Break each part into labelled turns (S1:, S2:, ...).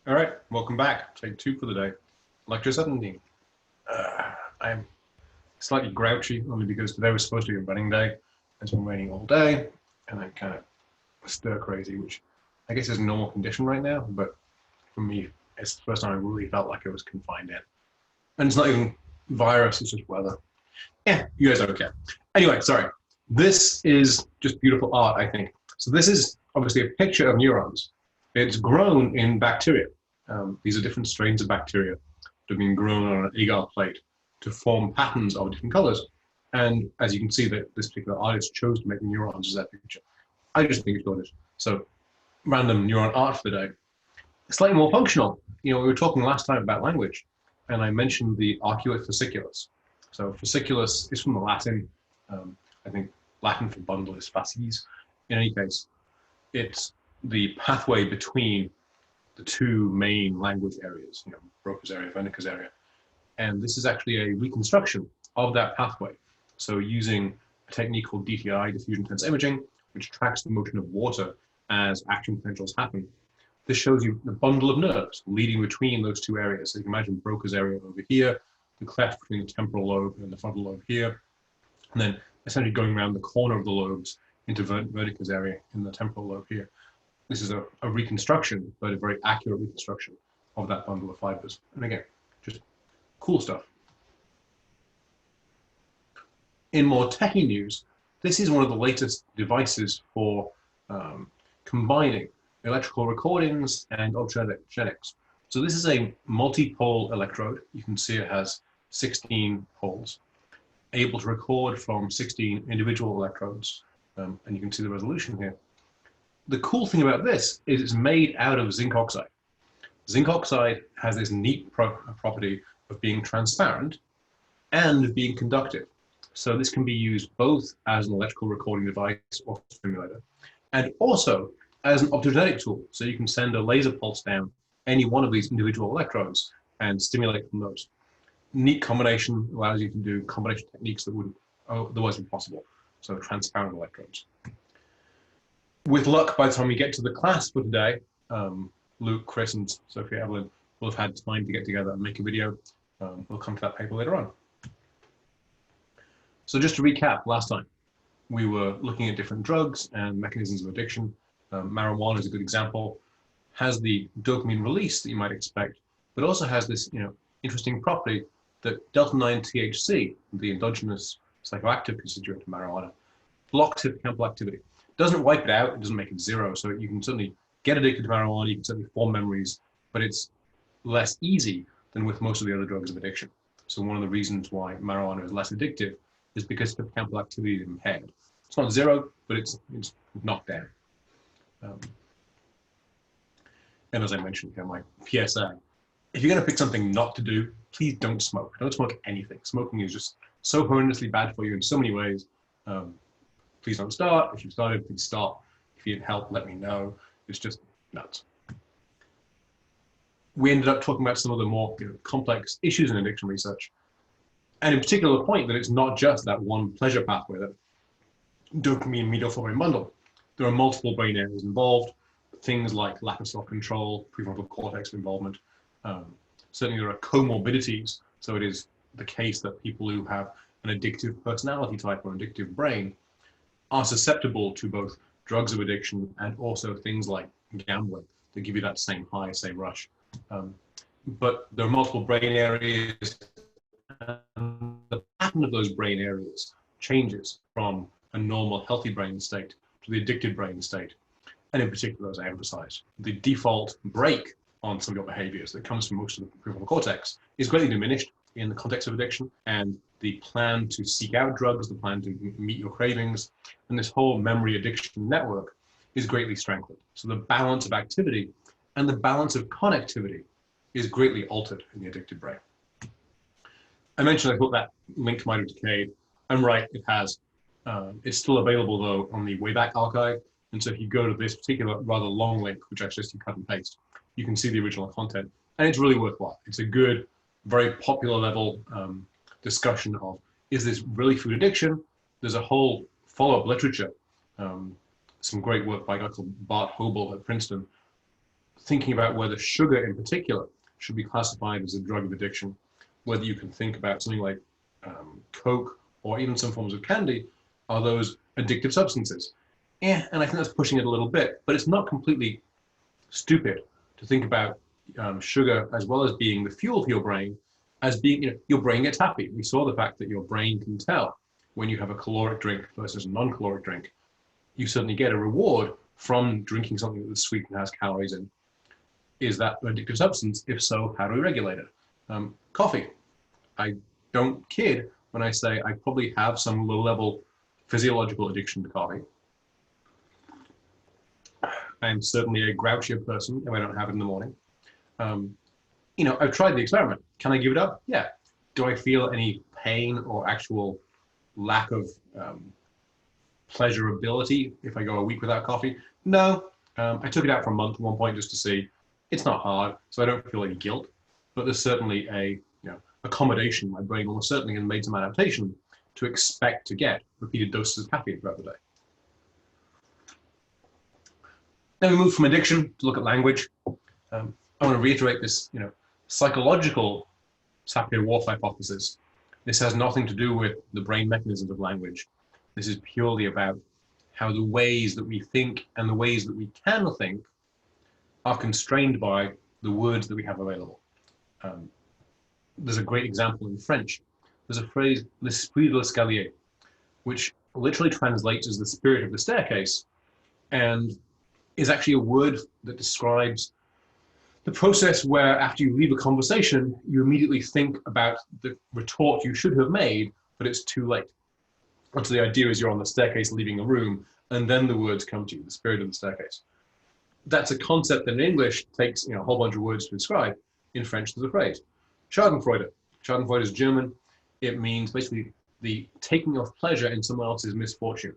S1: All right, welcome back. Take two for the day. Lecture 17. I'm slightly grouchy only because today was supposed to be a running day. It's been raining all day, and I'm kind of stir crazy, which I guess is a normal condition right now. But for me, it's the first time I really felt like I was confined in. And it's not even virus; it's just weather. Yeah, you guys are okay. Anyway, sorry. This is just beautiful art, I think. So this is obviously a picture of neurons. It's grown in bacteria. These are different strains of bacteria that have been grown on an agar plate to form patterns of different colors. And as you can see, that this particular artist chose to make neurons as that picture. I just think it's gorgeous. So random neuron art for the day. Slightly more functional. You know, we were talking last time about language, and I mentioned the arcuate fasciculus. So fasciculus is from the Latin. I think Latin for bundle is fasces. In any case, it's the pathway between the two main language areas, you know, Broca's area, Wernicke's area. And this is actually a reconstruction of that pathway. So using a technique called DTI, diffusion intense imaging, which tracks the motion of water as action potentials happen. This shows you the bundle of nerves leading between those two areas. So you can imagine Broca's area over here, the cleft between the temporal lobe and the frontal lobe here, and then essentially going around the corner of the lobes into Wernicke's area in the temporal lobe here. This is a reconstruction, but a very accurate reconstruction of that bundle of fibers. And again, just cool stuff. In more techie news, this is one of the latest devices for combining electrical recordings and genetics. So this is a multi-pole electrode. You can see it has 16 poles, able to record from 16 individual electrodes. And you can see the resolution here. The cool thing about this is it's made out of zinc oxide. Zinc oxide has this neat property of being transparent and of being conductive. So this can be used both as an electrical recording device or stimulator, and also as an optogenetic tool. So you can send a laser pulse down any one of these individual electrodes and stimulate from those. Neat combination, allows you to do combination techniques that wouldn't otherwise be possible. So transparent electrodes. With luck, by the time we get to the class for today, Luke, Chris, and Sophia Evelyn will have had time to get together and make a video. We'll come to that paper later on. So just to recap, last time we were looking at different drugs and mechanisms of addiction. Marijuana is a good example. Has the dopamine release that you might expect, but also has this, interesting property that delta-9 THC, the endogenous psychoactive constituent of marijuana, blocks hippocampal activity. Doesn't wipe it out, it doesn't make it zero, so you can certainly get addicted to marijuana, you can certainly form memories, but it's less easy than with most of the other drugs of addiction. So one of the reasons why marijuana is less addictive is because hippocampal activity is impaired. It's not zero, but it's knocked down. And as I mentioned here, my PSA, if you're going to pick something not to do, please don't smoke. Don't smoke anything. Smoking is just so horrendously bad for you in so many ways. Please don't start. If you've started, please stop. If you need help, let me know. It's just nuts. We ended up talking about some of the more complex issues in addiction research. And in particular, the point that it's not just that one pleasure pathway, that dopamine midoflurane bundle. There are multiple brain areas involved, things like lack of self-control, prefrontal cortex involvement. Certainly there are comorbidities. So it is the case that people who have an addictive personality type or addictive brain are susceptible to both drugs of addiction and also things like gambling that give you that same high, same rush. But there are multiple brain areas, and the pattern of those brain areas changes from a normal, healthy brain state to the addicted brain state. And in particular, as I emphasize, the default brake on some of your behaviors that comes from most of the prefrontal cortex is greatly diminished in the context of addiction, and the plan to seek out drugs, the plan to meet your cravings, and this whole memory addiction network is greatly strengthened. So the balance of activity and the balance of connectivity is greatly altered in the addicted brain. I mentioned I thought that link might have decayed. I'm right, it has. It's still available though on the Wayback Archive. And so if you go to this particular rather long link, which I just cut and paste, you can see the original content, and it's really worthwhile. It's a good, very popular level discussion of, is this really food addiction? There's a whole follow-up literature, some great work by a guy called Bart Hobel at Princeton, thinking about whether sugar in particular should be classified as a drug of addiction, whether you can think about something like Coke or even some forms of candy, are those addictive substances? Yeah, and I think that's pushing it a little bit, but it's not completely stupid to think about sugar as well as being the fuel for your brain, as being, your brain gets happy. We saw the fact that your brain can tell when you have a caloric drink versus a non-caloric drink. You certainly get a reward from drinking something that's sweet and has calories in. Is that an addictive substance? If so, how do we regulate it? Coffee. I don't kid when I say I probably have some low-level physiological addiction to coffee. I'm certainly a grouchier person if I don't have it in the morning. I've tried the experiment. Can I give it up? Yeah. Do I feel any pain or actual lack of pleasurability if I go a week without coffee? No. I took it out for a month at one point just to see. It's not hard, so I don't feel any guilt, but there's certainly a accommodation. My brain almost certainly has made some adaptation to expect to get repeated doses of caffeine throughout the day. Then we move from addiction to look at language. I want to reiterate this, psychological Sapir-Whorf hypothesis. This has nothing to do with the brain mechanisms of language. This is purely about how the ways that we think and the ways that we can think are constrained by the words that we have available. There's a great example in French. There's a phrase, l'esprit de l'escalier, which literally translates as the spirit of the staircase, and is actually a word that describes the process where after you leave a conversation, you immediately think about the retort you should have made, but it's too late. And so the idea is you're on the staircase leaving a room, and then the words come to you, the spirit of the staircase. That's a concept that in English takes a whole bunch of words to describe. In French, there's a phrase, Schadenfreude. Schadenfreude is German. It means basically the taking of pleasure in someone else's misfortune.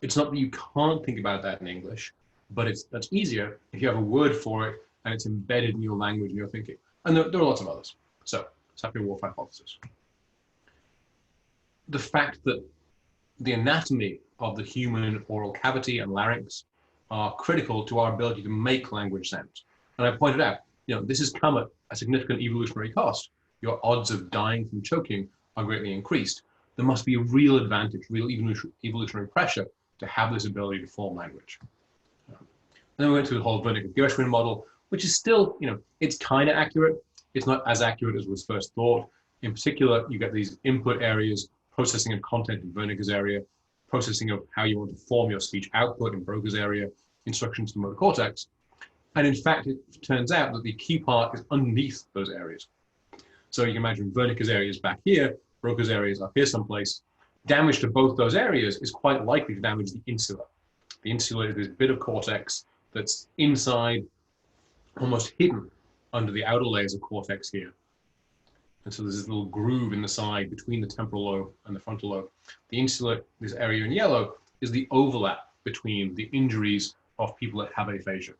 S1: It's not that you can't think about that in English, but that's easier if you have a word for it and it's embedded in your language and your thinking. And there are lots of others. So, Sapir-Whorf hypothesis. The fact that the anatomy of the human oral cavity and larynx are critical to our ability to make language sounds. And I pointed out, this has come at a significant evolutionary cost. Your odds of dying from choking are greatly increased. There must be a real advantage, real evolutionary pressure to have this ability to form language. And then we went through the whole Wernicke-Gershwin model, which is still, it's kind of accurate. It's not as accurate as was first thought. In particular, you get these input areas, processing of content in Wernicke's area, processing of how you want to form your speech output in Broca's area, instructions to the motor cortex. And in fact, it turns out that the key part is underneath those areas. So you can imagine Wernicke's area is back here, Broca's area is up here someplace. Damage to both those areas is quite likely to damage the insula. The insula is this bit of cortex that's inside, almost hidden under the outer layers of cortex here. And so there's this little groove in the side between the temporal lobe and the frontal lobe. The insula, this area in yellow, is the overlap between the injuries of people that have aphasia.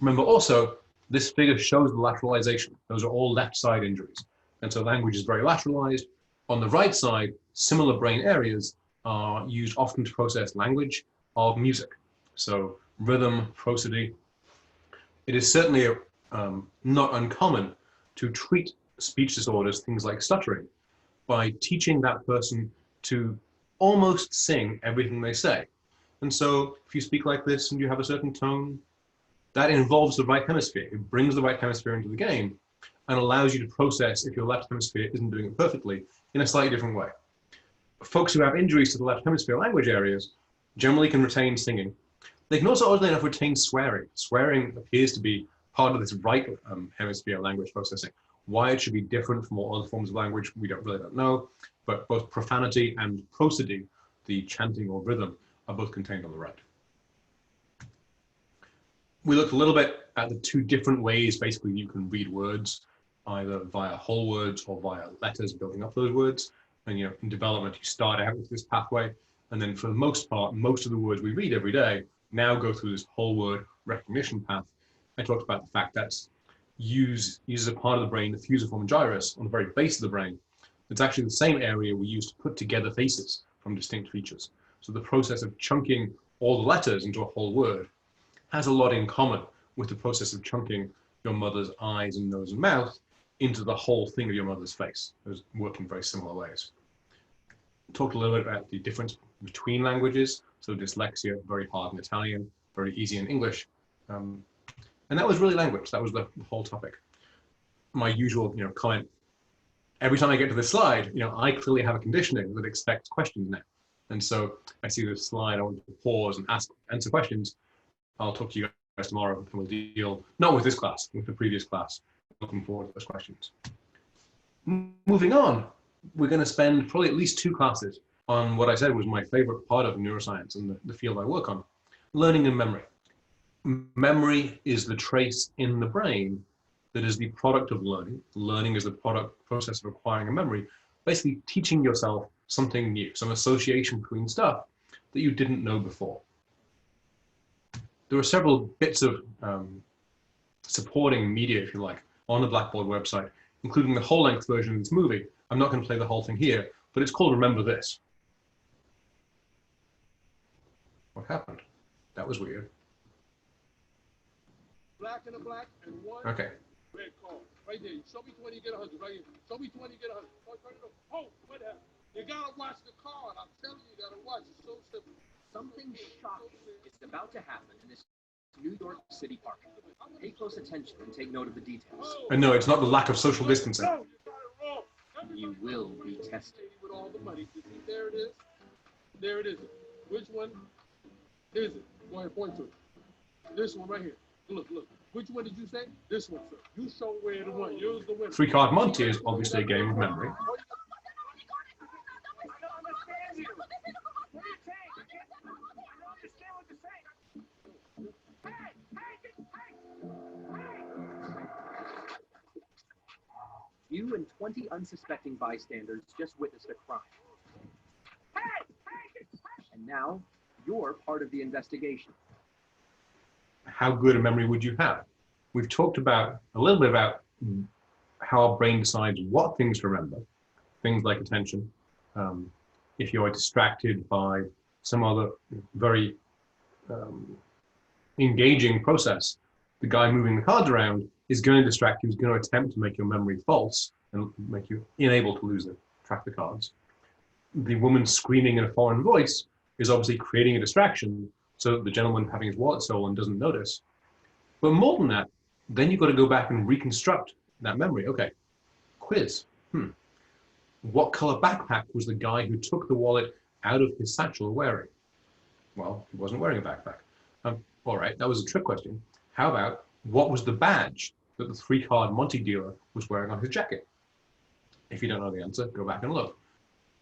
S1: Remember also, this figure shows the lateralization. Those are all left side injuries. And so language is very lateralized. On the right side, similar brain areas are used often to process language of music. So rhythm, prosody. It is certainly not uncommon to treat speech disorders, things like stuttering, by teaching that person to almost sing everything they say. And so if you speak like this and you have a certain tone, that involves the right hemisphere. It brings the right hemisphere into the game and allows you to process if your left hemisphere isn't doing it perfectly in a slightly different way. Folks who have injuries to the left hemisphere language areas generally can retain singing. They can also, oddly enough, retain swearing. Swearing appears to be part of this right hemisphere language processing. Why it should be different from all other forms of language, we don't really know. But both profanity and prosody, the chanting or rhythm, are both contained on the right. We looked a little bit at the two different ways, basically, you can read words, either via whole words or via letters building up those words. And in development, you start out with this pathway, and then for the most part, most of the words we read every day now go through this whole word recognition path. I talked about the fact that uses a part of the brain, the fusiform gyrus, on the very base of the brain. It's actually the same area we use to put together faces from distinct features. So the process of chunking all the letters into a whole word has a lot in common with the process of chunking your mother's eyes and nose and mouth into the whole thing of your mother's face. It was working in very similar ways. Talked a little bit about the difference between languages. So dyslexia, very hard in Italian, very easy in English. And that was really language. That was the whole topic. My usual, comment. Every time I get to this slide, I clearly have a conditioning that expects questions now. And so I see this slide, I want to pause and answer questions. I'll talk to you guys tomorrow and we'll deal, not with this class, with the previous class. Looking forward to those questions. Moving on, we're going to spend probably at least 2 classes on what I said was my favorite part of neuroscience and the field I work on, learning and memory. Memory is the trace in the brain that is the product of learning. Learning is the process of acquiring a memory, basically teaching yourself something new, some association between stuff that you didn't know before. There are several bits of supporting media, if you like, on the Blackboard website, including the whole length version of this movie. I'm not going to play the whole thing here, but it's called Remember This. What happened? That was weird.
S2: Black and a black and one.
S1: Okay.
S2: Red card. Right there. Show me 20, get 100. Right here. Show me 20, get 100. Oh, what happened? You gotta watch the card. I'm telling you, you gotta watch. It's so simple.
S3: Something shocking is about to happen in this New York City park. Pay close attention and take note of the details.
S1: And no, it's not the lack of social distancing.
S2: No, you got it wrong.
S3: You will be tested.
S2: With all the money. You see, there it is. There it is. Which one is it? Go ahead, point to it. This one right here. Look. Which one did you say? This one, sir. You show where the one. You're the winner.
S1: 3-card Monty is obviously a game of memory.
S3: You and 20 unsuspecting bystanders just witnessed a crime. And now, you're part of the investigation.
S1: How good a memory would you have? We've talked about a little bit about how our brain decides what things to remember, things like attention. If you are distracted by some other very engaging process, the guy moving the cards around is going to distract you, is going to attempt to make your memory false and make you unable to track the cards. The woman screaming in a foreign voice is obviously creating a distraction so that the gentleman having his wallet stolen doesn't notice. But more than that, then you've got to go back and reconstruct that memory. Okay, quiz. What color backpack was the guy who took the wallet out of his satchel wearing? Well, he wasn't wearing a backpack. All right, that was a trick question. How about what was the badge that the 3-card Monty dealer was wearing on his jacket? If you don't know the answer, go back and look.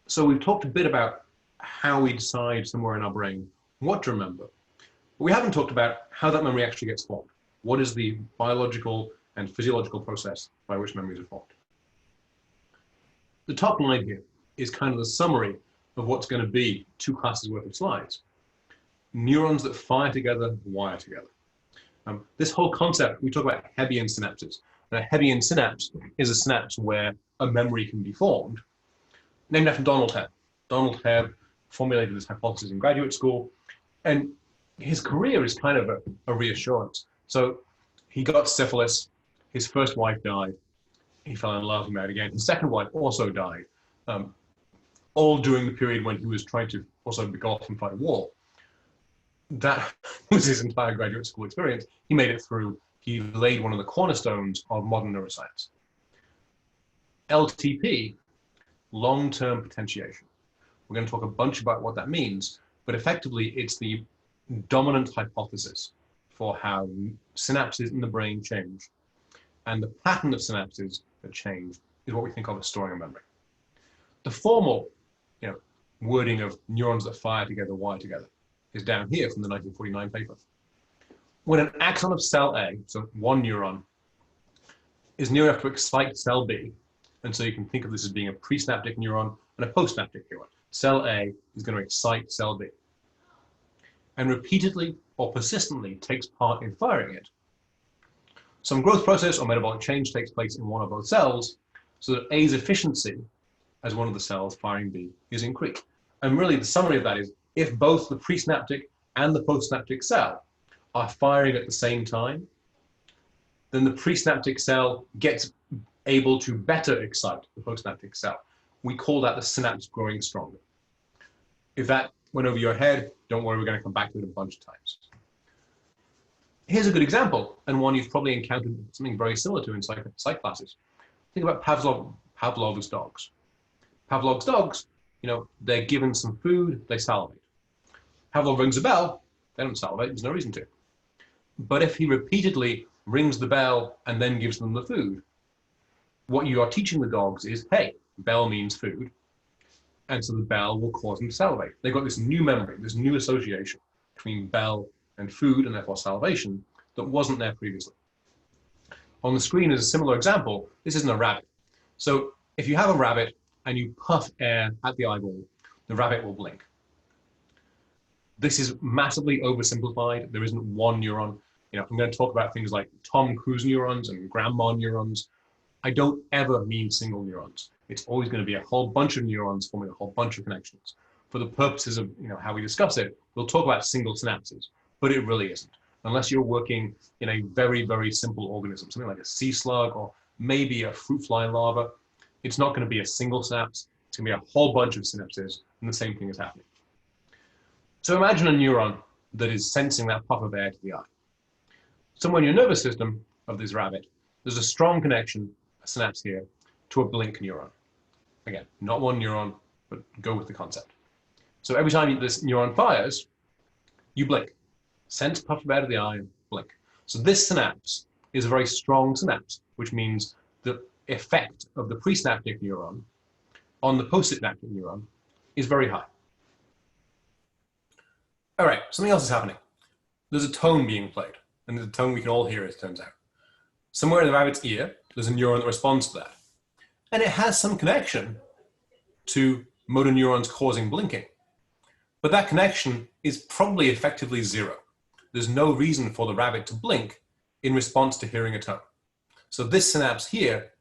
S1: So we've talked a bit about how we decide somewhere in our brain what to remember. But we haven't talked about how that memory actually gets formed. What is the biological and physiological process by which memories are formed? The top line here is kind of the summary of what's going to be 2 classes worth of slides. Neurons that fire together, wire together. This whole concept, we talk about Hebbian synapses. Now, Hebbian synapse is a synapse where a memory can be formed, named after Donald Hebb. Donald Hebb formulated this hypothesis in graduate school, and his career is kind of a reassurance. So he got syphilis, his first wife died, he fell in love and married again. His second wife also died, all during the period when he was trying to also go off and fight a war. That was his entire graduate school experience. He made it through. He laid one of the cornerstones of modern neuroscience. LTP, long-term potentiation. We're going to talk a bunch about what that means, but effectively it's the dominant hypothesis for how synapses in the brain change. And the pattern of synapses that change is what we think of as storing a memory. The formal wording of neurons that fire together, wire together, is down here from the 1949 paper. When an axon of cell A, so one neuron, is near enough to excite cell B, and so you can think of this as being a presynaptic neuron and a postsynaptic neuron. Cell A is going to excite cell B, and repeatedly or persistently takes part in firing it. Some growth process or metabolic change takes place in one or both cells, so that A's efficiency as one of the cells firing B is increased. And really the summary of that is, if both the presynaptic and the postsynaptic cell are firing at the same time, then the presynaptic cell gets able to better excite the postsynaptic cell. We call that the synapse growing stronger. If that went over your head, don't worry, we're going to come back to it a bunch of times. Here's a good example, and one you've probably encountered something very similar to in psych classes. Think about Pavlov's dogs. Pavlov's dogs, they're given some food, they salivate. Pavlov rings a bell, they don't salivate, there's no reason to. But if he repeatedly rings the bell and then gives them the food, what you are teaching the dogs is, hey, bell means food, and so the bell will cause them to salivate. They've got this new memory, this new association between bell and food, and therefore salivation, that wasn't there previously. On the screen is a similar example. This isn't a rabbit. So if you have a rabbit and you puff air at the eyeball, the rabbit will blink. This is massively oversimplified. There isn't one neuron. I'm going to talk about things like Tom Cruise neurons and grandma neurons. I don't ever mean single neurons. It's always going to be a whole bunch of neurons forming a whole bunch of connections. For the purposes of how we discuss it, we'll talk about single synapses, but it really isn't. Unless you're working in a very, very simple organism, something like a sea slug or maybe a fruit fly larva, it's not going to be a single synapse. It's going to be a whole bunch of synapses, and the same thing is happening. So imagine a neuron that is sensing that puff of air to the eye. Somewhere in your nervous system of this rabbit, there's a strong connection, a synapse here, to a blink neuron. Again, not one neuron, but go with the concept. So every time this neuron fires, you blink. Sense puff of air to the eye and blink. So this synapse is a very strong synapse, which means the effect of the presynaptic neuron on the postsynaptic neuron is very high. All right, something else is happening. There's a tone being played, and there's a tone we can all hear, it turns out. Somewhere in the rabbit's ear, there's a neuron that responds to that. And it has some connection to motor neurons causing blinking. But that connection is probably effectively zero. There's no reason for the rabbit to blink in response to hearing a tone. So this synapse here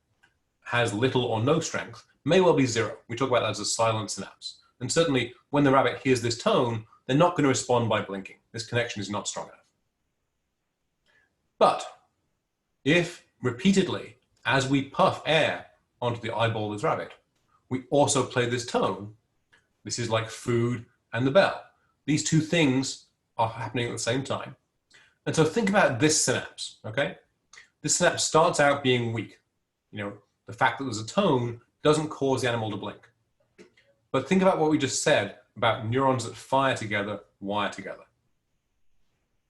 S1: has little or no strength, may well be zero. We talk about that as a silent synapse. And certainly when the rabbit hears this tone, they're not going to respond by blinking. This connection is not strong enough. But if repeatedly, as we puff air onto the eyeball of this rabbit, we also play this tone, this is like food and the bell. These two things are happening at the same time. And so think about this synapse, okay? This synapse starts out being weak. The fact that there's a tone doesn't cause the animal to blink. But think about what we just said about neurons that fire together, wire together.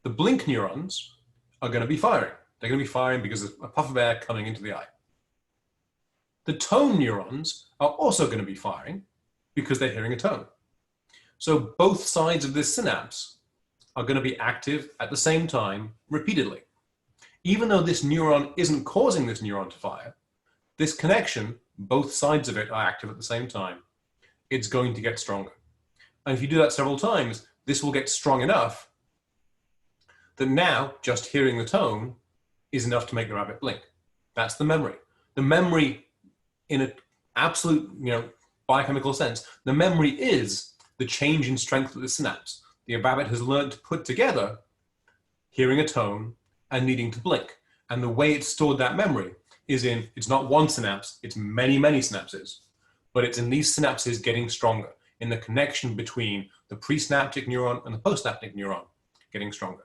S1: The blink neurons are going to be firing. They're going to be firing because there's a puff of air coming into the eye. The tone neurons are also going to be firing because they're hearing a tone. So both sides of this synapse are going to be active at the same time repeatedly. Even though this neuron isn't causing this neuron to fire, this connection, both sides of it are active at the same time. It's going to get stronger. And if you do that several times, this will get strong enough that now just hearing the tone is enough to make the rabbit blink. That's the memory. The memory in an absolute, biochemical sense, the memory is the change in strength of the synapse. The rabbit has learned to put together hearing a tone and needing to blink. And the way it's stored that memory is it's not one synapse, it's many, many synapses, but it's in these synapses getting stronger, in the connection between the presynaptic neuron and the postsynaptic neuron getting stronger.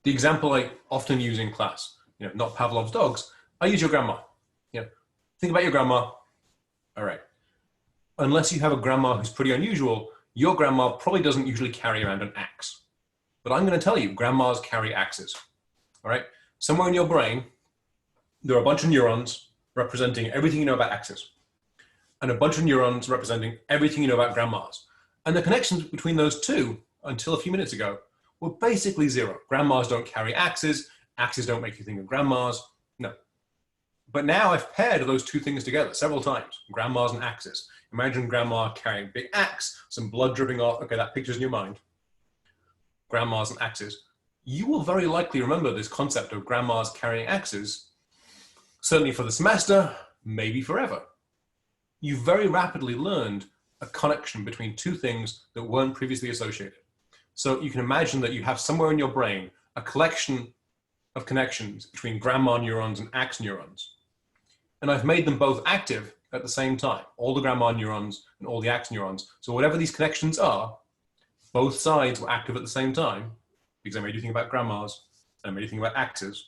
S1: The example I often use in class, not Pavlov's dogs, I use your grandma. Think about your grandma. All right. Unless you have a grandma who's pretty unusual, your grandma probably doesn't usually carry around an axe. But I'm going to tell you, grandmas carry axes. All right. Somewhere in your brain, there are a bunch of neurons representing everything you know about axes, and a bunch of neurons representing everything you know about grandmas. And the connections between those two, until a few minutes ago, were basically zero. Grandmas don't carry axes. Axes don't make you think of grandmas. No. But now I've paired those two things together several times, grandmas and axes. Imagine grandma carrying a big axe, some blood dripping off. Okay, that picture's in your mind. Grandmas and axes. You will very likely remember this concept of grandmas carrying axes, certainly for the semester, maybe forever. You very rapidly learned a connection between two things that weren't previously associated. So you can imagine that you have somewhere in your brain a collection of connections between grandma neurons and AX neurons. And I've made them both active at the same time, all the grandma neurons and all the AX neurons. So whatever these connections are, both sides were active at the same time, because I made you think about grandmas and I made you think about AXs.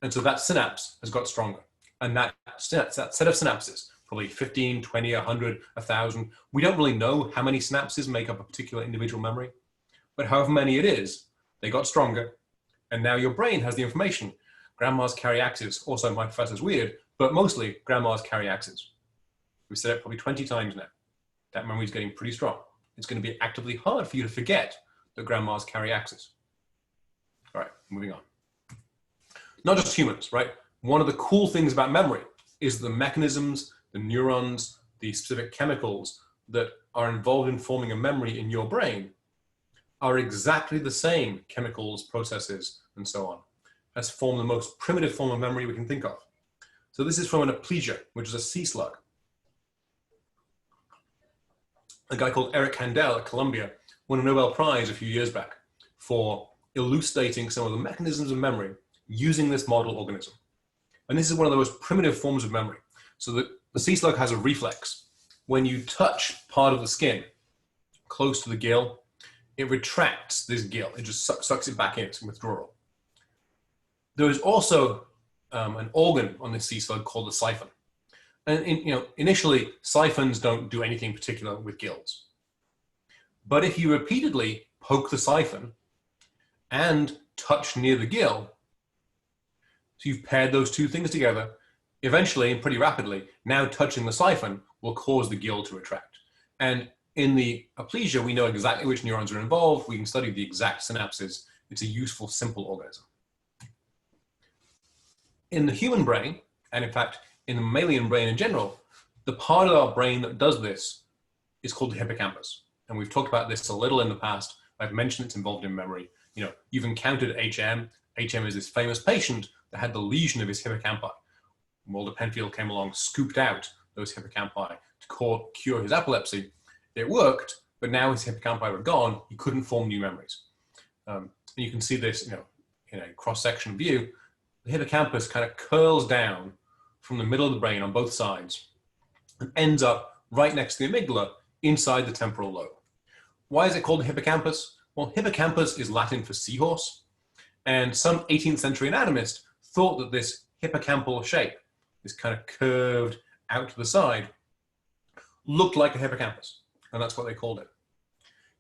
S1: And so that synapse has got stronger. And that set of synapses, probably 15, 20, 100, 1,000, we don't really know how many synapses make up a particular individual memory, but however many it is, they got stronger. And now your brain has the information. Grandmas carry AXs. Also, my professor's weird, but mostly grandmas carry AXs. We've said it probably 20 times now. That memory is getting pretty strong. It's going to be actively hard for you to forget that grandmas carry AXs. All right, moving on. Not just humans, right? One of the cool things about memory is the mechanisms, the neurons, the specific chemicals that are involved in forming a memory in your brain are exactly the same chemicals, processes, and so on, as form the most primitive form of memory we can think of. So this is from an aplysia, which is a sea slug. A guy called Eric Kandel at Columbia won a Nobel Prize a few years back for elucidating some of the mechanisms of memory using this model organism. And this is one of the most primitive forms of memory. So the sea slug has a reflex. When you touch part of the skin close to the gill, it retracts this gill. It just sucks it back in. It's withdrawal. There is also an organ on this sea slug called the siphon. And initially, siphons don't do anything particular with gills. But if you repeatedly poke the siphon and touch near the gill, so you've paired those two things together, eventually and pretty rapidly, now touching the siphon will cause the gill to retract. And in the aplysia, we know exactly which neurons are involved. We can study the exact synapses. It's a useful, simple organism. In the human brain, and in fact, in the mammalian brain in general, the part of our brain that does this is called the hippocampus. And we've talked about this a little in the past. I've mentioned it's involved in memory. You've encountered HM. HM is this famous patient that had the lesion of his hippocampi. Walter Penfield came along, scooped out those hippocampi to cure his epilepsy. It worked, but now his hippocampi were gone. He couldn't form new memories. And you can see this, in a cross-section view. The hippocampus kind of curls down from the middle of the brain on both sides and ends up right next to the amygdala inside the temporal lobe. Why is it called the hippocampus? Well, hippocampus is Latin for seahorse. And some 18th century anatomist thought that this hippocampal shape, this kind of curved out to the side, looked like a hippocampus. And that's what they called it.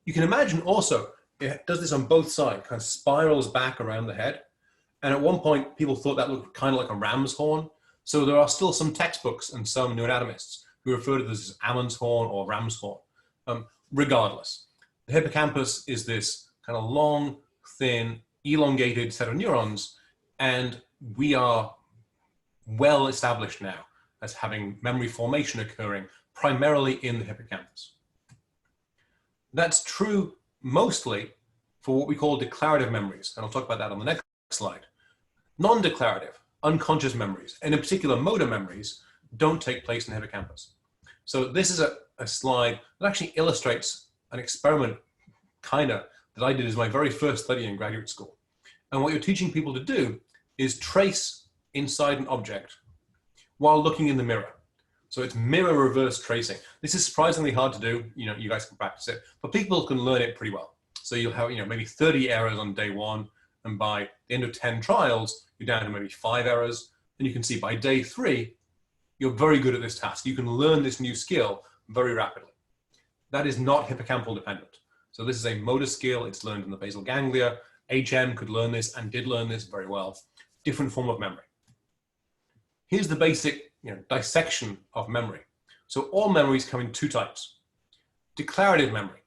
S1: You can imagine also, it does this on both sides, kind of spirals back around the head. And at one point, people thought that looked kind of like a ram's horn. So there are still some textbooks and some new anatomists who refer to this as Ammon's horn or ram's horn. Regardless, the hippocampus is this kind of long, thin, elongated set of neurons, and we are well established now as having memory formation occurring primarily in the hippocampus. That's true mostly for what we call declarative memories, and I'll talk about that on the next slide. Non-declarative, unconscious memories, and in particular motor memories, don't take place in the hippocampus. So this is a slide that actually illustrates an experiment, that I did as my very first study in graduate school. And what you're teaching people to do is trace inside an object while looking in the mirror. So it's mirror reverse tracing. This is surprisingly hard to do. You guys can practice it, but people can learn it pretty well. So you'll have, maybe 30 errors on day one. And by the end of 10 trials, you're down to maybe 5 errors. And you can see by day 3, you're very good at this task. You can learn this new skill very rapidly. That is not hippocampal dependent. So this is a motor skill. It's learned in the basal ganglia. HM could learn this and did learn this very well. Different form of memory. Here's the basic dissection of memory. So all memories come in 2 types. Declarative memory,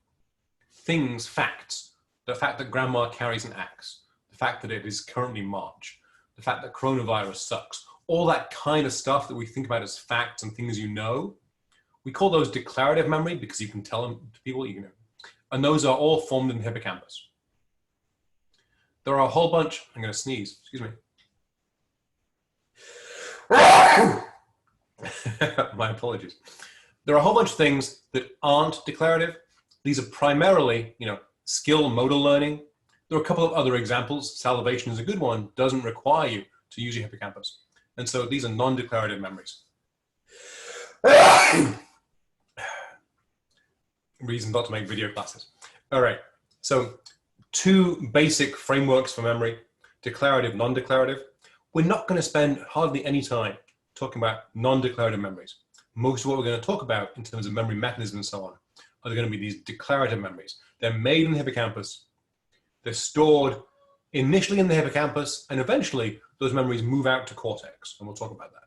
S1: things, facts, the fact that grandma carries an axe, the fact that it is currently March, the fact that coronavirus sucks, all that kind of stuff that we think about as facts and things we call those declarative memory because you can tell them to people, and those are all formed in the hippocampus. There are a whole bunch, I'm going to sneeze, excuse me. My apologies. There are a whole bunch of things that aren't declarative. These are primarily, skill motor learning, There are a couple of other examples. Salivation is a good one, doesn't require you to use your hippocampus. And so these are non-declarative memories. Reason not to make video classes. All right, so 2 basic frameworks for memory, declarative, non-declarative. We're not going to spend hardly any time talking about non-declarative memories. Most of what we're going to talk about in terms of memory mechanisms and so on are going to be these declarative memories. They're made in the hippocampus. They're stored initially in the hippocampus, and eventually those memories move out to cortex, and we'll talk about that.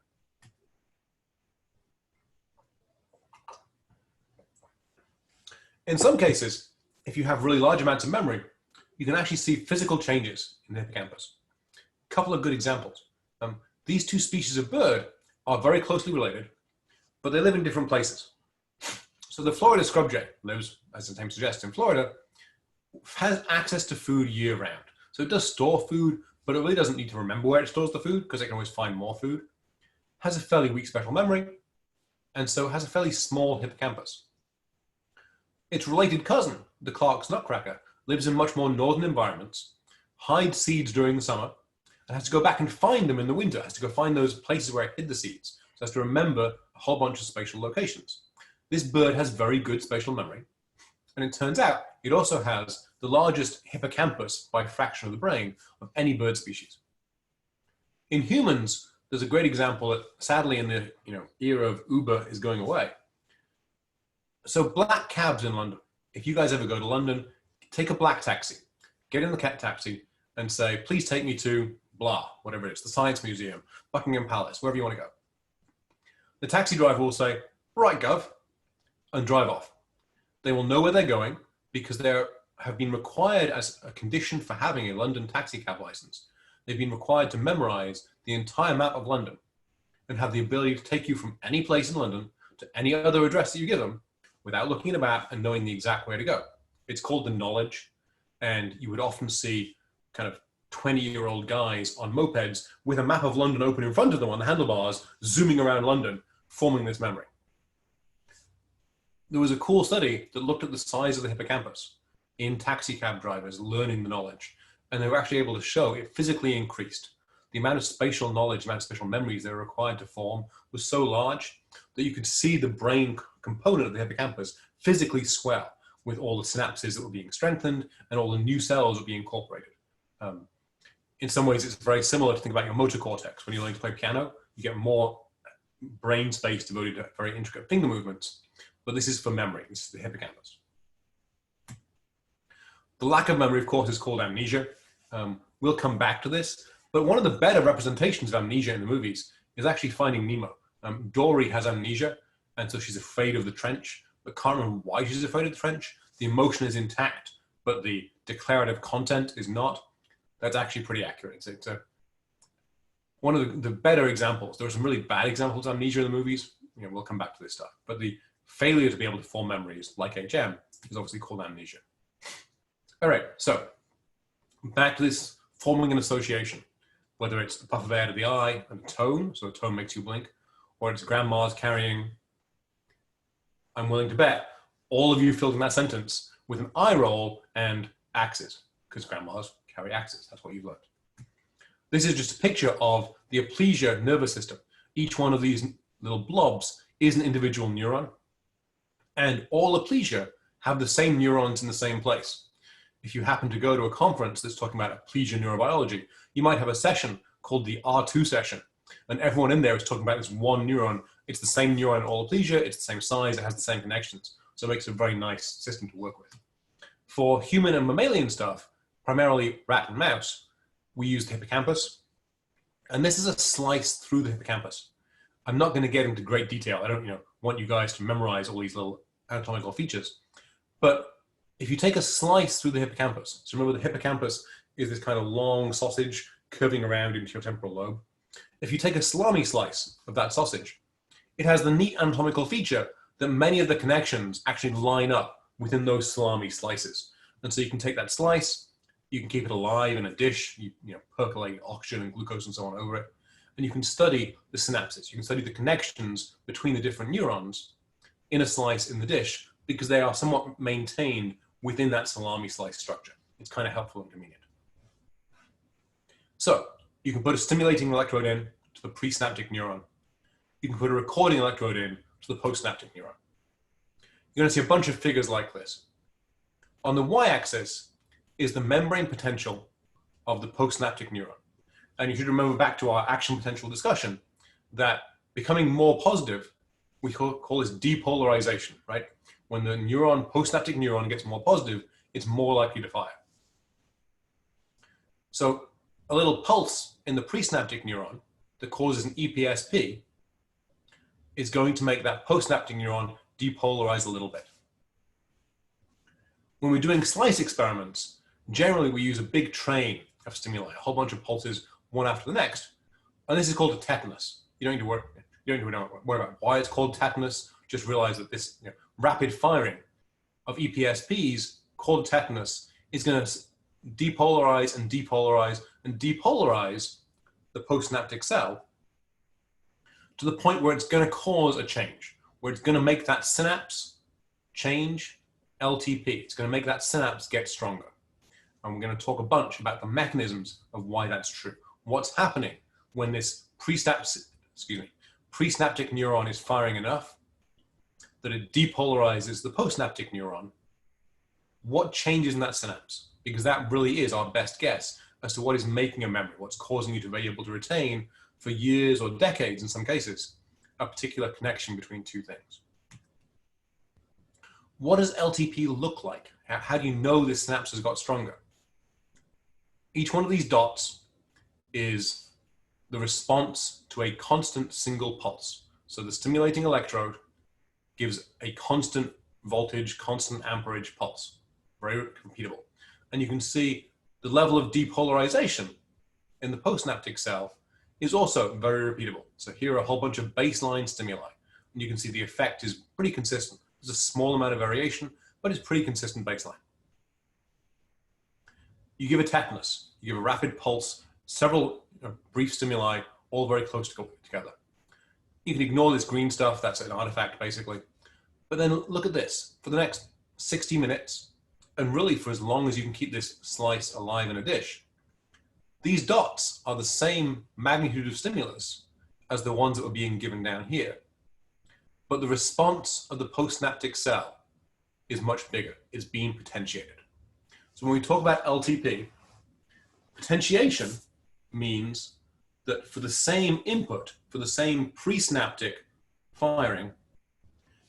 S1: In some cases, if you have really large amounts of memory, you can actually see physical changes in the hippocampus. A couple of good examples. These 2 species of bird are very closely related, but they live in different places. So the Florida scrubjay lives, as the name suggests, in Florida, has access to food year round. So it does store food, but it really doesn't need to remember where it stores the food because it can always find more food. Has a fairly weak special memory, and so has a fairly small hippocampus. Its related cousin, the Clark's nutcracker, lives in much more northern environments, hides seeds during the summer, and has to go back and find them in the winter, has to go find those places where it hid the seeds. So it has to remember a whole bunch of spatial locations. This bird has very good spatial memory, and it turns out it also has the largest hippocampus by fraction of the brain of any bird species. In humans, there's a great example that sadly in the era of Uber is going away. So black cabs in London, if you guys ever go to London, take a black taxi, get in the cat taxi and say, please take me to blah, whatever it is, the Science Museum, Buckingham Palace, wherever you want to go. The taxi driver will say, right, Gov, and drive off. They will know where they're going because they have been required as a condition for having a London taxi cab license. They've been required to memorize the entire map of London and have the ability to take you from any place in London to any other address that you give them without looking at a map and knowing the exact way to go. It's called the knowledge, and you would often see kind of 20-year-old guys on mopeds with a map of London open in front of them on the handlebars, zooming around London, forming this memory. There was a cool study that looked at the size of the hippocampus in taxi cab drivers learning the knowledge, and they were actually able to show it physically increased. The amount of spatial knowledge, the amount of spatial memories they were required to form was so large that you could see the brain component of the hippocampus physically swell with all the synapses that were being strengthened and all the new cells that were being incorporated. In some ways, it's very similar to think about your motor cortex. When you're learning to play piano, you get more brain space devoted to very intricate finger movements, but this is for memory. This is the hippocampus. The lack of memory, of course, is called amnesia. We'll come back to this, but one of the better representations of amnesia in the movies is actually Finding Nemo. Dory has amnesia, and so she's afraid of the trench, but can't remember why she's afraid of the trench. The emotion is intact, but the declarative content is not. That's actually pretty accurate. It's one of the better examples. There are some really bad examples of amnesia in the movies. We'll come back to this stuff. But the failure to be able to form memories, like HM, is obviously called amnesia. All right, so back to this forming an association, whether it's a puff of air to the eye and a tone, so a tone makes you blink, or it's grandma's carrying, I'm willing to bet, all of you filled in that sentence with an eye roll and axes, because grandmas carry axes. That's what you've learned. This is just a picture of the aplesia nervous system. Each one of these little blobs is an individual neuron, and all aplesia have the same neurons in the same place. If you happen to go to a conference that's talking about aplesia neurobiology, you might have a session called the R2 session, and everyone in there is talking about this one neuron. It's the same neuron in all aplesia, it's the same size, it has the same connections, so it makes a very nice system to work with. For human and mammalian stuff, primarily rat and mouse, we use the hippocampus, and this is a slice through the hippocampus. I'm not going to get into great detail. I don't want you guys to memorize all these little anatomical features, but if you take a slice through the hippocampus, so remember the hippocampus is this kind of long sausage curving around into your temporal lobe. If you take a salami slice of that sausage, it has the neat anatomical feature that many of the connections actually line up within those salami slices. And so you can take that slice, you can keep it alive in a dish, you percolate oxygen and glucose and so on over it, and you can study the synapses. You can study the connections between the different neurons in a slice in the dish because they are somewhat maintained within that salami slice structure. it's kind of helpful and convenient. So you can put a stimulating electrode in to the presynaptic neuron. You can put a recording electrode in to the postsynaptic neuron. You're going to see a bunch of figures like this. On the y-axis is the membrane potential of the postsynaptic neuron. And you should remember back to our action potential discussion that becoming more positive, we call this depolarization, right? When the neuron, postsynaptic neuron gets more positive, it's more likely to fire. So a little pulse in the presynaptic neuron that causes an EPSP is going to make that postsynaptic neuron depolarize a little bit. When we're doing slice experiments, generally we use a big train of stimuli, a whole bunch of pulses, one after the next, and this is called a tetanus. You don't need to worry about why it's called tetanus. Just realize that this rapid firing of EPSPs called tetanus is going to depolarize and depolarize and depolarize the postsynaptic cell to the point where it's going to cause a change, where it's going to make that synapse change LTP. It's going to make that synapse get stronger. And we're going to talk a bunch about the mechanisms of why that's true. What's happening when this presynaptic neuron is firing enough that it depolarizes the postsynaptic neuron. What changes in that synapse? Because that really is our best guess as to what is making a memory, what's causing you to be able to retain for years or decades in some cases, a particular connection between two things. What does LTP look like? How do you know this synapse has got stronger? Each one of these dots is the response to a constant single pulse. So the stimulating electrode gives a constant voltage, constant amperage pulse, very repeatable. And you can see the level of depolarization in the postsynaptic cell is also very repeatable. So here are a whole bunch of baseline stimuli, and you can see the effect is pretty consistent. There's a small amount of variation, but it's pretty consistent baseline. You give a tetanus, you give a rapid pulse, several brief stimuli, all very close together. You can ignore this green stuff, that's an artifact basically. But then look at this, for the next 60 minutes, and really for as long as you can keep this slice alive in a dish, these dots are the same magnitude of stimulus as the ones that were being given down here. But the response of the postsynaptic cell is much bigger. It's being potentiated. So when we talk about LTP, potentiation means that for the same input, for the same presynaptic firing,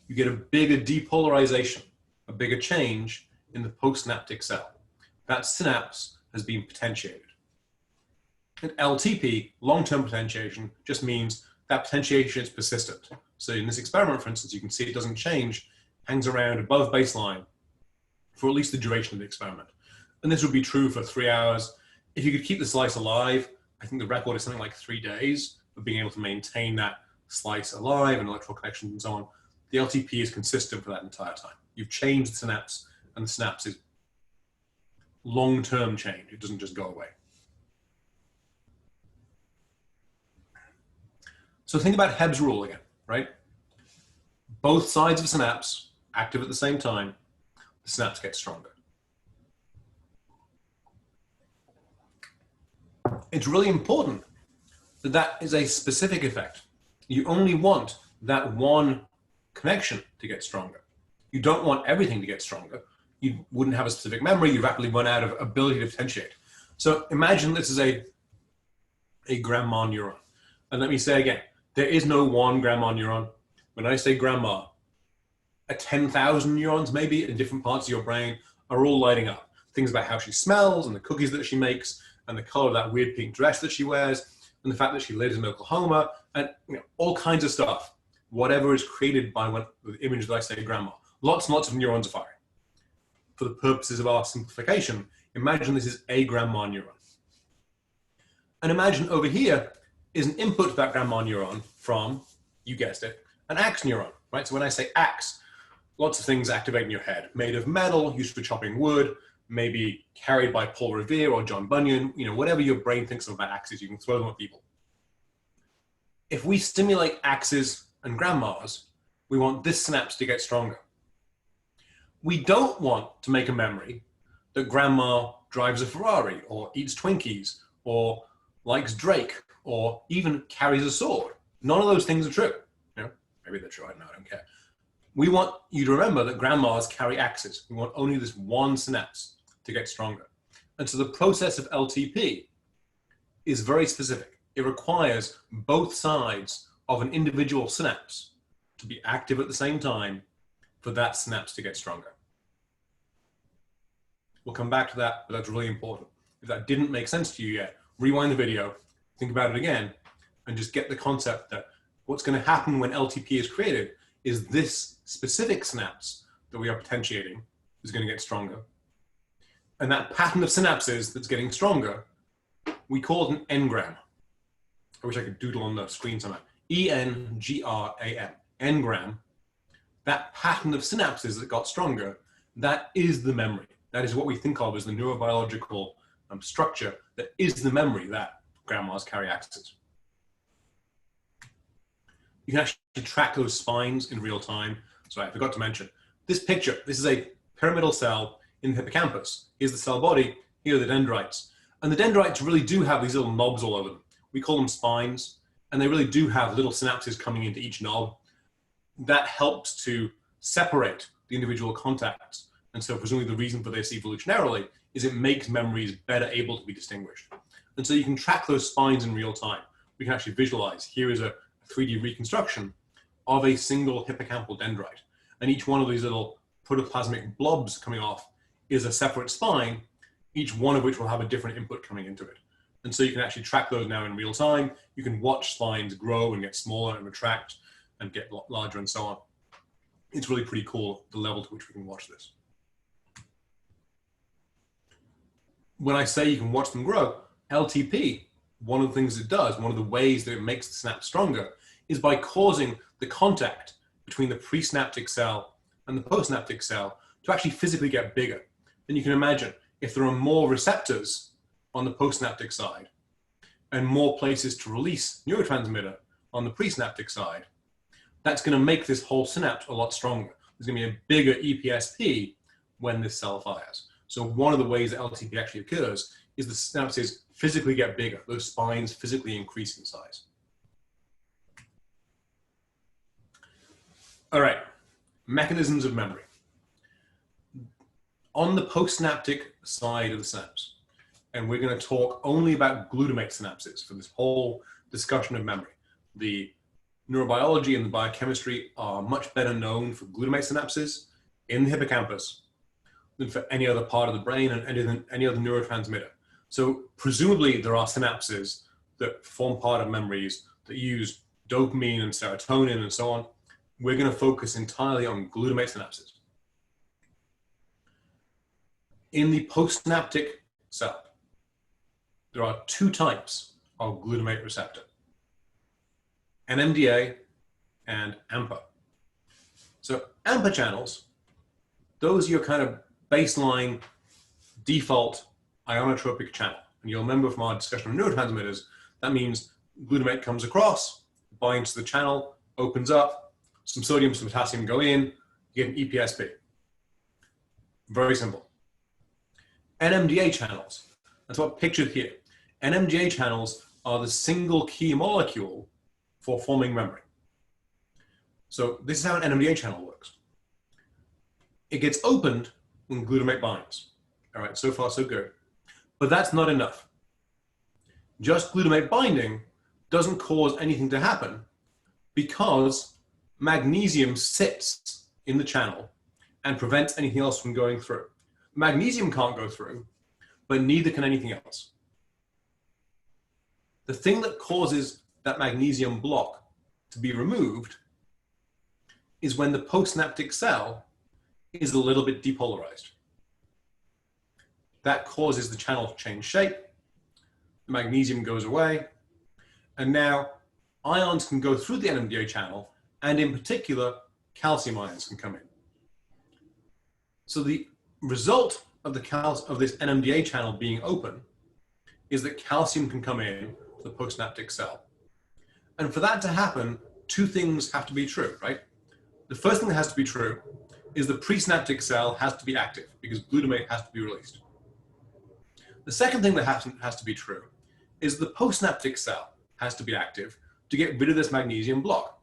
S1: you get a bigger depolarization, a bigger change in the postsynaptic cell. That synapse has been potentiated. And LTP, long-term potentiation, just means that potentiation is persistent. So in this experiment, for instance, you can see it doesn't change, hangs around above baseline for at least the duration of the experiment. And this would be true for 3 hours. If you could keep the slice alive, I think the record is something like 3 days of being able to maintain that slice alive and electrical connections and so on. The LTP is consistent for that entire time. You've changed the synapse, and the synapse is long-term change. It doesn't just go away. So think about Hebb's rule again, right? Both sides of a synapse active at the same time, the synapse gets stronger. It's really important that that is a specific effect. You only want that one connection to get stronger. You don't want everything to get stronger. You wouldn't have a specific memory. You rapidly run out of ability to potentiate. So imagine this is a grandma neuron. And let me say again, there is no one grandma neuron. When I say grandma, 10,000 neurons maybe in different parts of your brain are all lighting up. Things about how she smells and the cookies that she makes and the color of that weird pink dress that she wears and the fact that she lives in Oklahoma and all kinds of stuff. Whatever is created by the image that I say grandma. Lots and lots of neurons are firing. For the purposes of our simplification, imagine this is a grandma neuron. And imagine over here is an input to that grandma neuron from, you guessed it, an axe neuron, right? So when I say axe, lots of things activate in your head. Made of metal, used for chopping wood, maybe carried by Paul Revere or John Bunyan, whatever your brain thinks of about axes, you can throw them at people. If we stimulate axes and grandmas, we want this synapse to get stronger. We don't want to make a memory that grandma drives a Ferrari, or eats Twinkies, or likes Drake, or even carries a sword. None of those things are true. You know, maybe they're true, I don't care. We want you to remember that grandmas carry axes. We want only this one synapse to get stronger. And so the process of LTP is very specific. It requires both sides of an individual synapse to be active at the same time for that synapse to get stronger. We'll come back to that, but that's really important. If that didn't make sense to you yet, rewind the video, think about it again, and just get the concept that what's going to happen when LTP is created is this specific synapse that we are potentiating is going to get stronger. And that pattern of synapses that's getting stronger, we call it an engram. I wish I could doodle on the screen somehow. E-N-G-R-A-M, engram. That pattern of synapses that got stronger, that is the memory. That is what we think of as the neurobiological structure that is the memory that grandmas carry axes. You can actually track those spines in real time. Sorry, I forgot to mention. This picture, this is a pyramidal cell in the hippocampus. Here's the cell body, here are the dendrites. And the dendrites really do have these little knobs all over them. We call them spines, and they really do have little synapses coming into each knob. That helps to separate the individual contacts. And so presumably the reason for this evolutionarily is it makes memories better able to be distinguished. And so you can track those spines in real time. We can actually visualize, here is a 3D reconstruction of a single hippocampal dendrite. And each one of these little protoplasmic blobs coming off is a separate spine, each one of which will have a different input coming into it. And so you can actually track those now in real time. You can watch spines grow and get smaller and retract and get larger and so on. It's really pretty cool, the level to which we can watch this. When I say you can watch them grow, LTP, one of the things it does, one of the ways that it makes the synapse stronger, is by causing the contact between the presynaptic cell and the postsynaptic cell to actually physically get bigger. And you can imagine, if there are more receptors on the postsynaptic side and more places to release neurotransmitter on the presynaptic side, that's going to make this whole synapse a lot stronger. There's going to be a bigger EPSP when this cell fires. So one of the ways that LTP actually occurs is the synapses physically get bigger. Those spines physically increase in size. All right, mechanisms of memory. On the postsynaptic side of the synapse, and we're going to talk only about glutamate synapses for this whole discussion of memory. The neurobiology and the biochemistry are much better known for glutamate synapses in the hippocampus than for any other part of the brain and any other neurotransmitter. So presumably there are synapses that form part of memories that use dopamine and serotonin and so on. We're going to focus entirely on glutamate synapses. In the postsynaptic cell, there are two types of glutamate receptor, NMDA and AMPA. So AMPA channels, those are your kind of baseline default ionotropic channel. And you'll remember from our discussion of neurotransmitters, that means glutamate comes across, binds to the channel, opens up, some sodium, some potassium go in, you get an EPSP. Very simple. NMDA channels, that's what pictured here. NMDA channels are the single key molecule for forming memory. So this is how an NMDA channel works. It gets opened when glutamate binds. All right, so far so good. But that's not enough. Just glutamate binding doesn't cause anything to happen because magnesium sits in the channel and prevents anything else from going through. Magnesium can't go through, but neither can anything else. The thing that causes that magnesium block to be removed is when the postsynaptic cell is a little bit depolarized. That causes the channel to change shape, the magnesium goes away, and now ions can go through the NMDA channel, and in particular, calcium ions can come in. So the result of this NMDA channel being open is that calcium can come in to the postsynaptic cell. And for that to happen, two things have to be true, right? The first thing that has to be true is the presynaptic cell has to be active because glutamate has to be released. The second thing that has to be true is the postsynaptic cell has to be active to get rid of this magnesium block.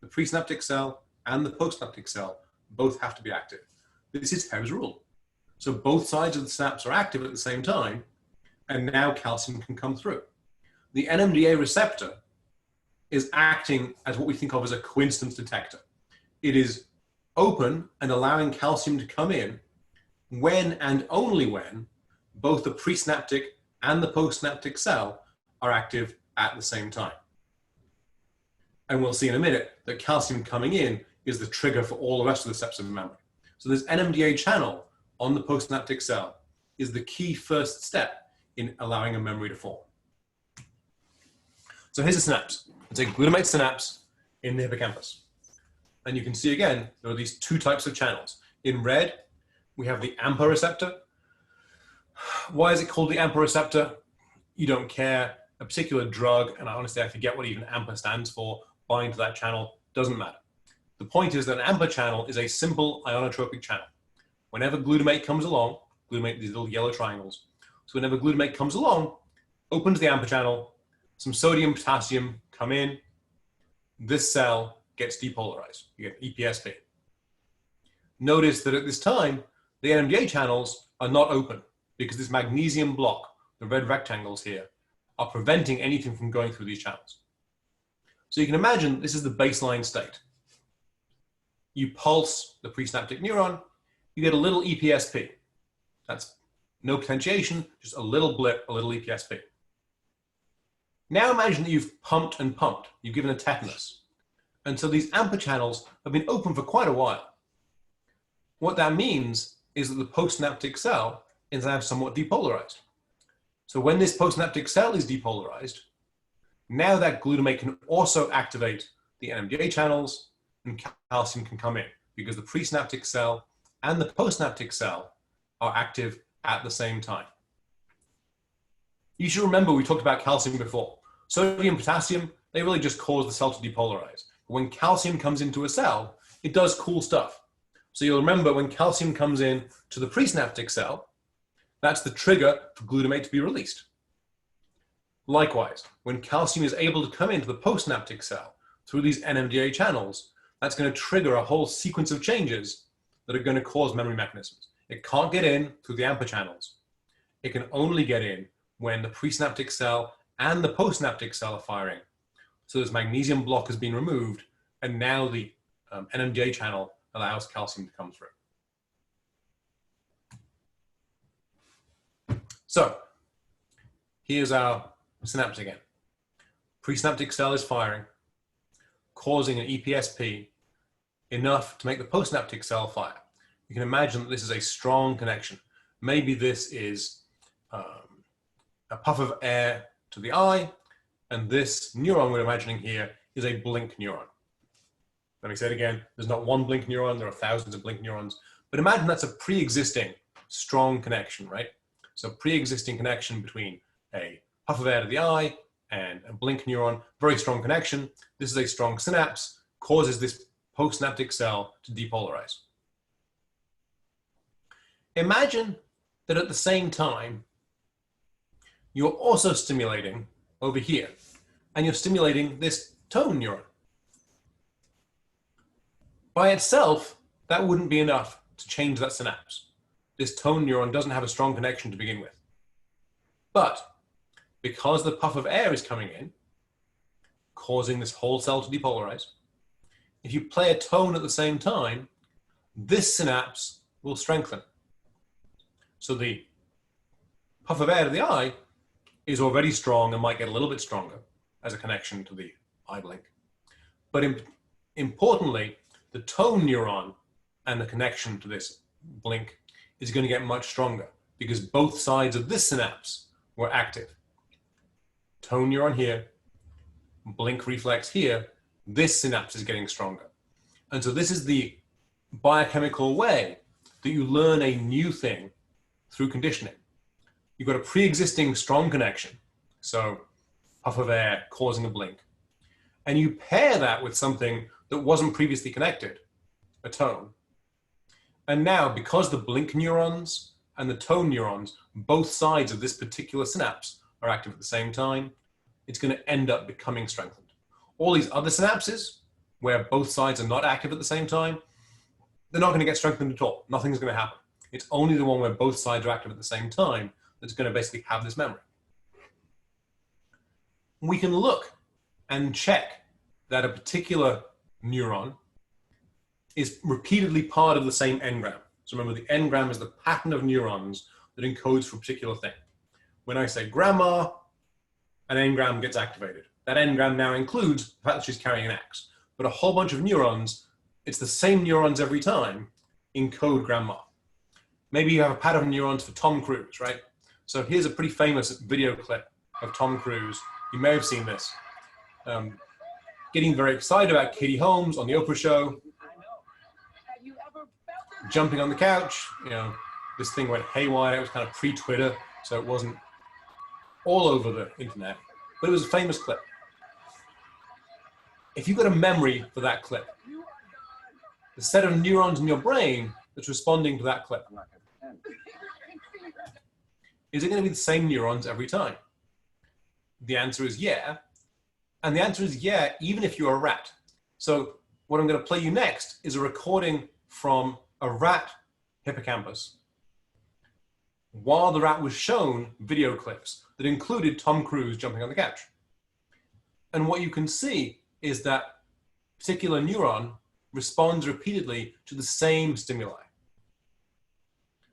S1: The presynaptic cell and the postsynaptic cell both have to be active. This is Hebb's rule. So both sides of the synapse are active at the same time, and now calcium can come through. The NMDA receptor is acting as what we think of as a coincidence detector. It is open and allowing calcium to come in when and only when both the presynaptic and the postsynaptic cell are active at the same time. And we'll see in a minute that calcium coming in is the trigger for all the rest of the steps of memory. So this NMDA channel on the postsynaptic cell is the key first step in allowing a memory to form. So here's a synapse. It's a glutamate synapse in the hippocampus. And you can see again, there are these two types of channels. In red, we have the AMPA receptor. Why is it called the AMPA receptor? You don't care. A particular drug, and honestly, I forget what even AMPA stands for, bind to that channel, doesn't matter. The point is that an AMPA channel is a simple ionotropic channel. Whenever glutamate comes along, glutamate, these little yellow triangles, so whenever glutamate comes along, opens the AMPA channel, some sodium, potassium come in, this cell gets depolarized. You get EPSP. Notice that at this time, the NMDA channels are not open because this magnesium block, the red rectangles here, are preventing anything from going through these channels. So you can imagine this is the baseline state. You pulse the presynaptic neuron, you get a little EPSP. That's no potentiation, just a little blip, a little EPSP. Now imagine that you've pumped and pumped, you've given a tetanus. And so these AMPA channels have been open for quite a while. What that means is that the postsynaptic cell is now somewhat depolarized. So when this postsynaptic cell is depolarized, now that glutamate can also activate the NMDA channels and calcium can come in because the presynaptic cell and the postsynaptic cell are active at the same time. You should remember we talked about calcium before. Sodium, potassium, they really just cause the cell to depolarize. But when calcium comes into a cell, it does cool stuff. So you'll remember when calcium comes in to the presynaptic cell, that's the trigger for glutamate to be released. Likewise, when calcium is able to come into the postsynaptic cell through these NMDA channels, that's going to trigger a whole sequence of changes that are going to cause memory mechanisms. It can't get in through the AMPA channels. It can only get in when the presynaptic cell and the postsynaptic cell are firing. So this magnesium block has been removed, and now the NMDA channel allows calcium to come through. So here's our synapse again. Presynaptic cell is firing, causing an EPSP enough to make the postsynaptic cell fire. You can imagine that this is a strong connection. Maybe this is a puff of air to the eye, and this neuron we're imagining here is a blink neuron. Let me say it again. There's not one blink neuron, there are thousands of blink neurons. But imagine that's a pre-existing strong connection, right? So pre-existing connection between a puff of air to the eye and a blink neuron, very strong connection. This is a strong synapse, causes this postsynaptic cell to depolarize. Imagine that at the same time, you're also stimulating over here, and you're stimulating this tone neuron. By itself, that wouldn't be enough to change that synapse. This tone neuron doesn't have a strong connection to begin with. But because the puff of air is coming in, causing this whole cell to depolarize, if you play a tone at the same time, this synapse will strengthen. So the puff of air to the eye is already strong and might get a little bit stronger as a connection to the eye blink. But importantly, the tone neuron and the connection to this blink is going to get much stronger because both sides of this synapse were active. Tone neuron here, blink reflex here, this synapse is getting stronger. And so this is the biochemical way that you learn a new thing through conditioning. You've got a pre-existing strong connection, so puff of air causing a blink, and you pair that with something that wasn't previously connected, a tone. And now, because the blink neurons and the tone neurons, both sides of this particular synapse, are active at the same time, it's going to end up becoming strengthened. All these other synapses, where both sides are not active at the same time, they're not going to get strengthened at all. Nothing's going to happen. It's only the one where both sides are active at the same time that's going to basically have this memory. We can look and check that a particular neuron is repeatedly part of the same engram. So remember, the engram is the pattern of neurons that encodes for a particular thing. When I say grandma, an engram gets activated. That engram now includes the fact that she's carrying an axe. But a whole bunch of neurons, it's the same neurons every time, encode grandma. Maybe you have a pattern of neurons for Tom Cruise, right? So here's a pretty famous video clip of Tom Cruise. You may have seen this. Getting very excited about Katie Holmes on the Oprah show. Jumping on the couch, you know, this thing went haywire. It was kind of pre-Twitter, so it wasn't all over the internet, but it was a famous clip. If you've got a memory for that clip, the set of neurons in your brain that's responding to that clip, is it going to be the same neurons every time? The answer is yeah. And the answer is yeah, even if you're a rat. So what I'm going to play you next is a recording from a rat hippocampus while the rat was shown video clips that included Tom Cruise jumping on the couch. And what you can see is that particular neuron responds repeatedly to the same stimuli.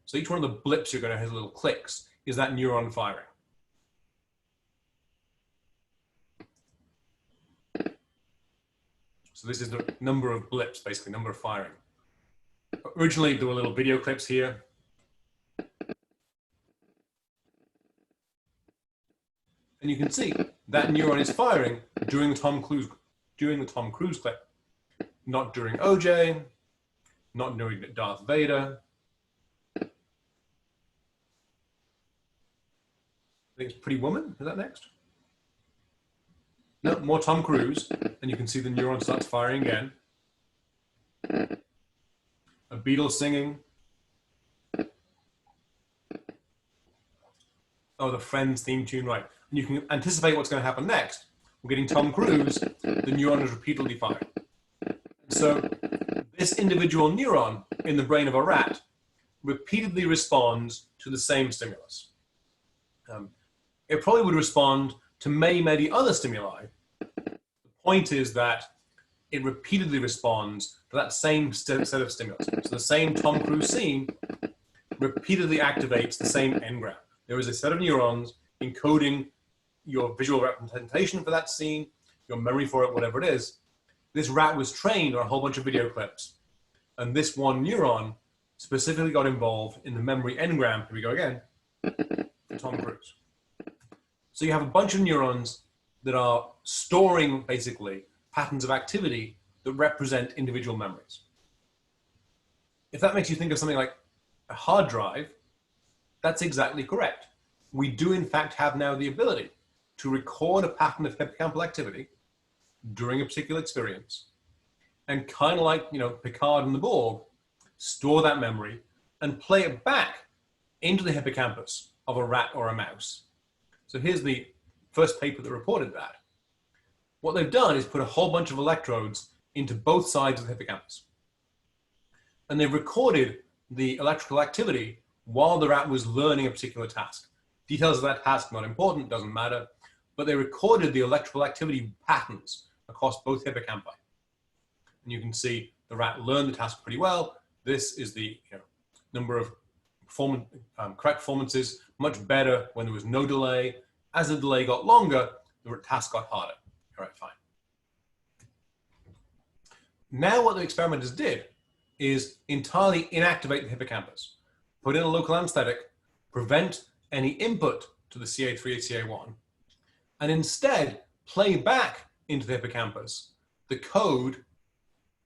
S1: So each one of the blips you're going to have little clicks is that neuron firing. So this is the number of blips, basically, number of firing. Originally, there were little video clips here. And you can see that neuron is firing during the Tom Cruise clip, not during OJ, not during Darth Vader. I think it's Pretty Woman. Is that next? No, more Tom Cruise, and you can see the neuron starts firing again. A Beatles singing. Oh, the Friends theme tune, right. And you can anticipate what's going to happen next. We're getting Tom Cruise, the neuron is repeatedly firing. So this individual neuron in the brain of a rat repeatedly responds to the same stimulus. It probably would respond to many, many other stimuli. The point is that it repeatedly responds to that same set of stimulus. So the same Tom Cruise scene repeatedly activates the same engram. There is a set of neurons encoding your visual representation for that scene, your memory for it, whatever it is. This rat was trained on a whole bunch of video clips. And this one neuron specifically got involved in the memory engram, here we go again, for Tom Cruise. So you have a bunch of neurons that are storing, basically, patterns of activity that represent individual memories. If that makes you think of something like a hard drive, that's exactly correct. We do, in fact, have now the ability to record a pattern of hippocampal activity during a particular experience, and kind of like, you know, Picard and the Borg, store that memory and play it back into the hippocampus of a rat or a mouse. So here's the first paper that reported that. What they've done is put a whole bunch of electrodes into both sides of the hippocampus. And they've recorded the electrical activity while the rat was learning a particular task. Details of that task, not important, doesn't matter, but they recorded the electrical activity patterns across both hippocampi. And you can see the rat learned the task pretty well. This is the number of correct performances, much better when there was no delay. As the delay got longer, the task got harder. All right, fine. Now what the experimenters did is entirely inactivate the hippocampus, put in a local anesthetic, prevent any input to the CA3-CA1, and instead play back into the hippocampus the code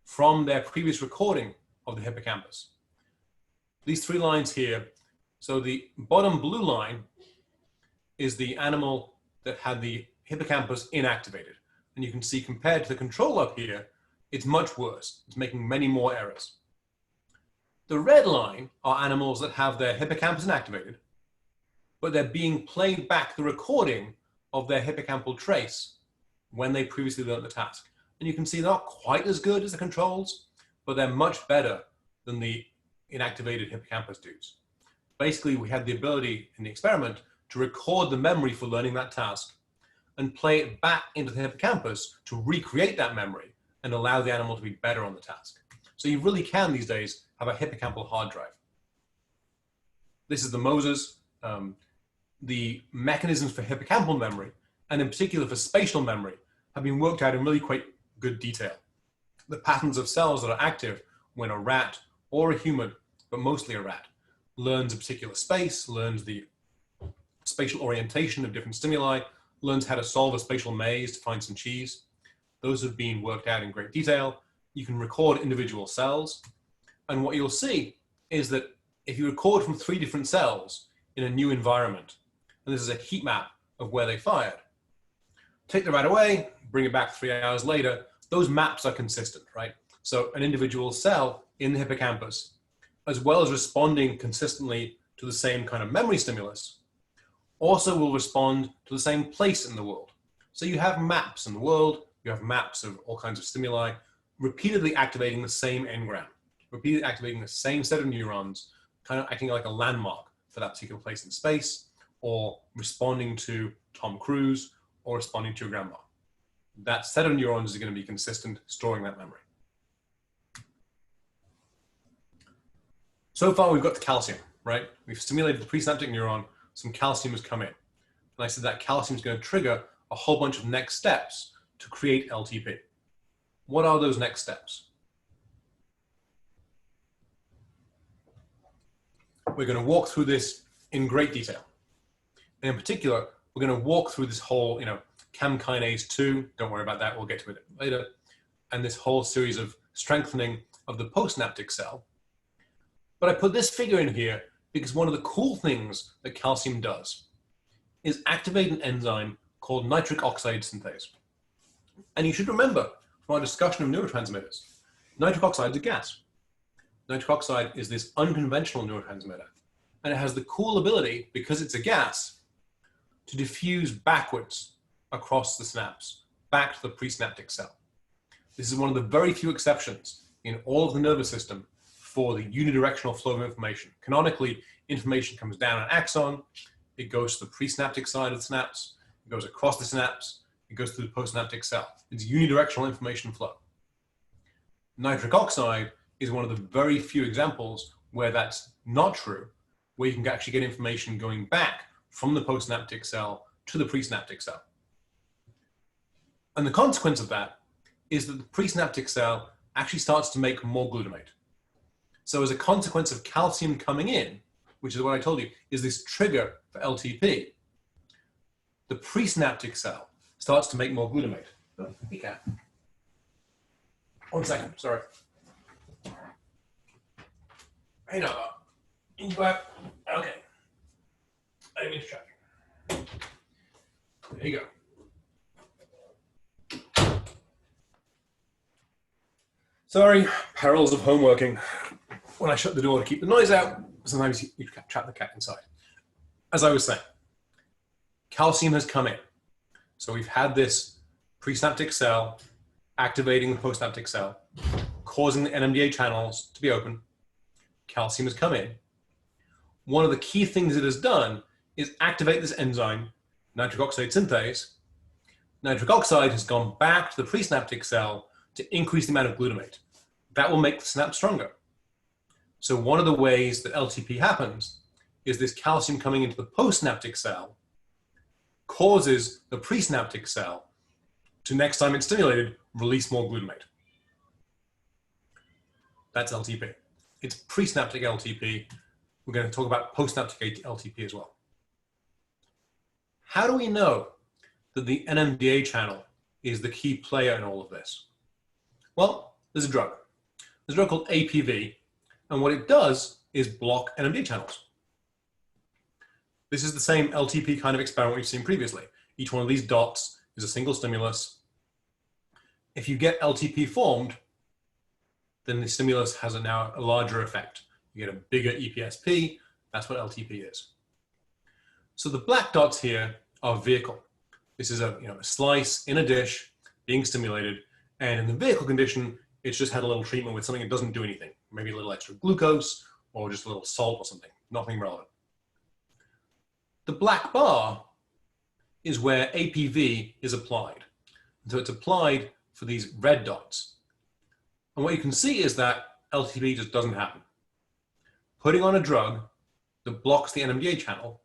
S1: from their previous recording of the hippocampus. These three lines here, so the bottom blue line is the animal that had the hippocampus inactivated. And you can see compared to the control up here, it's much worse. It's making many more errors. The red line are animals that have their hippocampus inactivated, but they're being played back the recording of their hippocampal trace when they previously learned the task. And you can see they're not quite as good as the controls, but they're much better than the inactivated hippocampus dudes. Basically, we had the ability in the experiment to record the memory for learning that task and play it back into the hippocampus to recreate that memory and allow the animal to be better on the task. So you really can these days have a hippocampal hard drive. This is the Moses. The mechanisms for hippocampal memory, and in particular for spatial memory, have been worked out in really quite good detail. The patterns of cells that are active when a rat or a human, but mostly a rat, learns a particular space, learns the spatial orientation of different stimuli, learns how to solve a spatial maze to find some cheese. Those have been worked out in great detail. You can record individual cells. And what you'll see is that if you record from 3 different cells in a new environment, and this is a heat map of where they fired, take the rat away, bring it back 3 hours later, those maps are consistent, right? So an individual cell in the hippocampus, as well as responding consistently to the same kind of memory stimulus, also will respond to the same place in the world. So you have maps in the world, you have maps of all kinds of stimuli, repeatedly activating the same engram, repeatedly activating the same set of neurons, kind of acting like a landmark for that particular place in space, or responding to Tom Cruise, or responding to your grandma. That set of neurons is going to be consistent, storing that memory. So far, we've got the calcium, right? We've stimulated the presynaptic neuron, some calcium has come in. And I said that calcium is going to trigger a whole bunch of next steps to create LTP. What are those next steps? We're going to walk through this in great detail. And in particular, we're going to walk through this whole, CAM kinase 2, don't worry about that, we'll get to it later, and this whole series of strengthening of the postsynaptic cell. But I put this figure in here because one of the cool things that calcium does is activate an enzyme called nitric oxide synthase. And you should remember from our discussion of neurotransmitters, nitric oxide is a gas. Nitric oxide is this unconventional neurotransmitter, and it has the cool ability, because it's a gas, to diffuse backwards across the synapse, back to the presynaptic cell. This is one of the very few exceptions in all of the nervous system for the unidirectional flow of information. Canonically, information comes down an axon, it goes to the presynaptic side of the synapse, it goes across the synapse, it goes through the postsynaptic cell. It's unidirectional information flow. Nitric oxide is one of the very few examples where that's not true, where you can actually get information going back from the postsynaptic cell to the presynaptic cell. And the consequence of that is that the presynaptic cell actually starts to make more glutamate. So as a consequence of calcium coming in, which is what I told you, is this trigger for LTP, the presynaptic cell starts to make more glutamate. Okay. 1 second, sorry. Hey, no. Okay. I didn't mean to check. There you go. Sorry, perils of home working. When I shut the door to keep the noise out, sometimes you trap the cat inside. As I was saying, calcium has come in. So we've had this presynaptic cell activating the postsynaptic cell, causing the NMDA channels to be open. Calcium has come in. One of the key things it has done is activate this enzyme, nitric oxide synthase. Nitric oxide has gone back to the presynaptic cell to increase the amount of glutamate. That will make the synapse stronger. So one of the ways that LTP happens is this calcium coming into the postsynaptic cell causes the presynaptic cell to, next time it's stimulated, release more glutamate. That's LTP. It's presynaptic LTP. We're going to talk about postsynaptic LTP as well. How do we know that the NMDA channel is the key player in all of this? Well, there's a drug. There's a drug called APV, and what it does is block NMDA channels. This is the same LTP kind of experiment we've seen previously. Each one of these dots is a single stimulus. If you get LTP formed, then the stimulus has now a larger effect. you get a bigger EPSP. That's what LTP is. So the black dots here are vehicle. This is a slice in a dish being stimulated, and in the vehicle condition, it's just had a little treatment with something that doesn't do anything. Maybe a little extra glucose or just a little salt or something. Nothing relevant. The black bar is where APV is applied. So it's applied for these red dots. And what you can see is that LTP just doesn't happen. Putting on a drug that blocks the NMDA channel,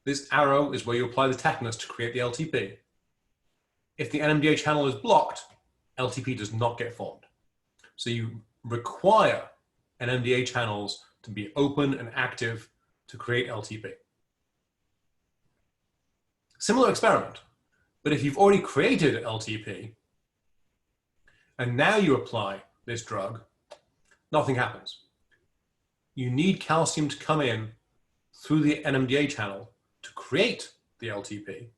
S1: this arrow is where you apply the tetanus to create the LTP. If the NMDA channel is blocked, LTP does not get formed. So you require NMDA channels to be open and active to create LTP. Similar experiment, but if you've already created LTP and now you apply this drug, nothing happens. You need calcium to come in through the NMDA channel to create the LTP.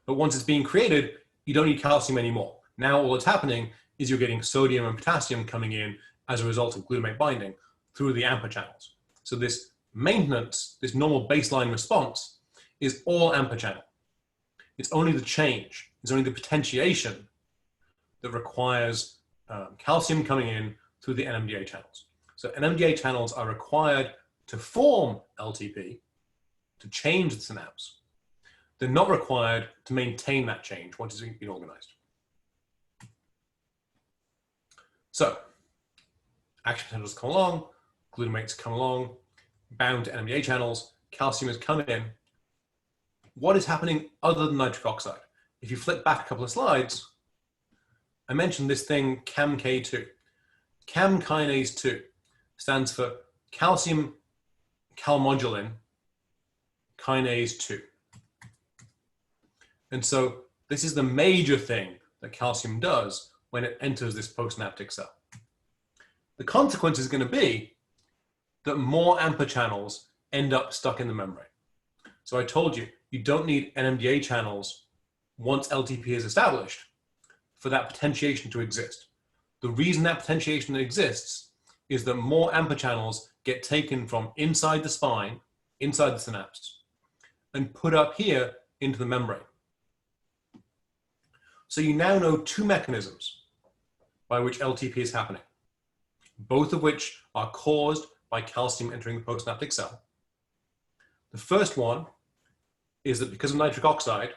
S1: But once it's being created, you don't need calcium anymore. Now all that's happening is you're getting sodium and potassium coming in as a result of glutamate binding through the AMPA channels. So this maintenance, this normal baseline response, is all AMPA channel. It's only the change, it's only the potentiation that requires calcium coming in through the NMDA channels. So NMDA channels are required to form LTP, to change the synapse. They're not required to maintain that change once it's been organized. So action potentials come along, glutamates come along, bound to NMDA channels, calcium is coming in. What is happening other than nitric oxide? If you flip back a couple of slides, I mentioned this thing CAM-K2. CAM kinase 2 stands for calcium calmodulin kinase 2. And so this is the major thing that calcium does when it enters this postsynaptic cell. The consequence is going to be that more AMPA channels end up stuck in the membrane. So I told you, you don't need NMDA channels once LTP is established for that potentiation to exist. The reason that potentiation exists is that more AMPA channels get taken from inside the spine, inside the synapse, and put up here into the membrane. So you now know two mechanisms by which LTP is happening, both of which are caused by calcium entering the postsynaptic cell. The first one is that because of nitric oxide,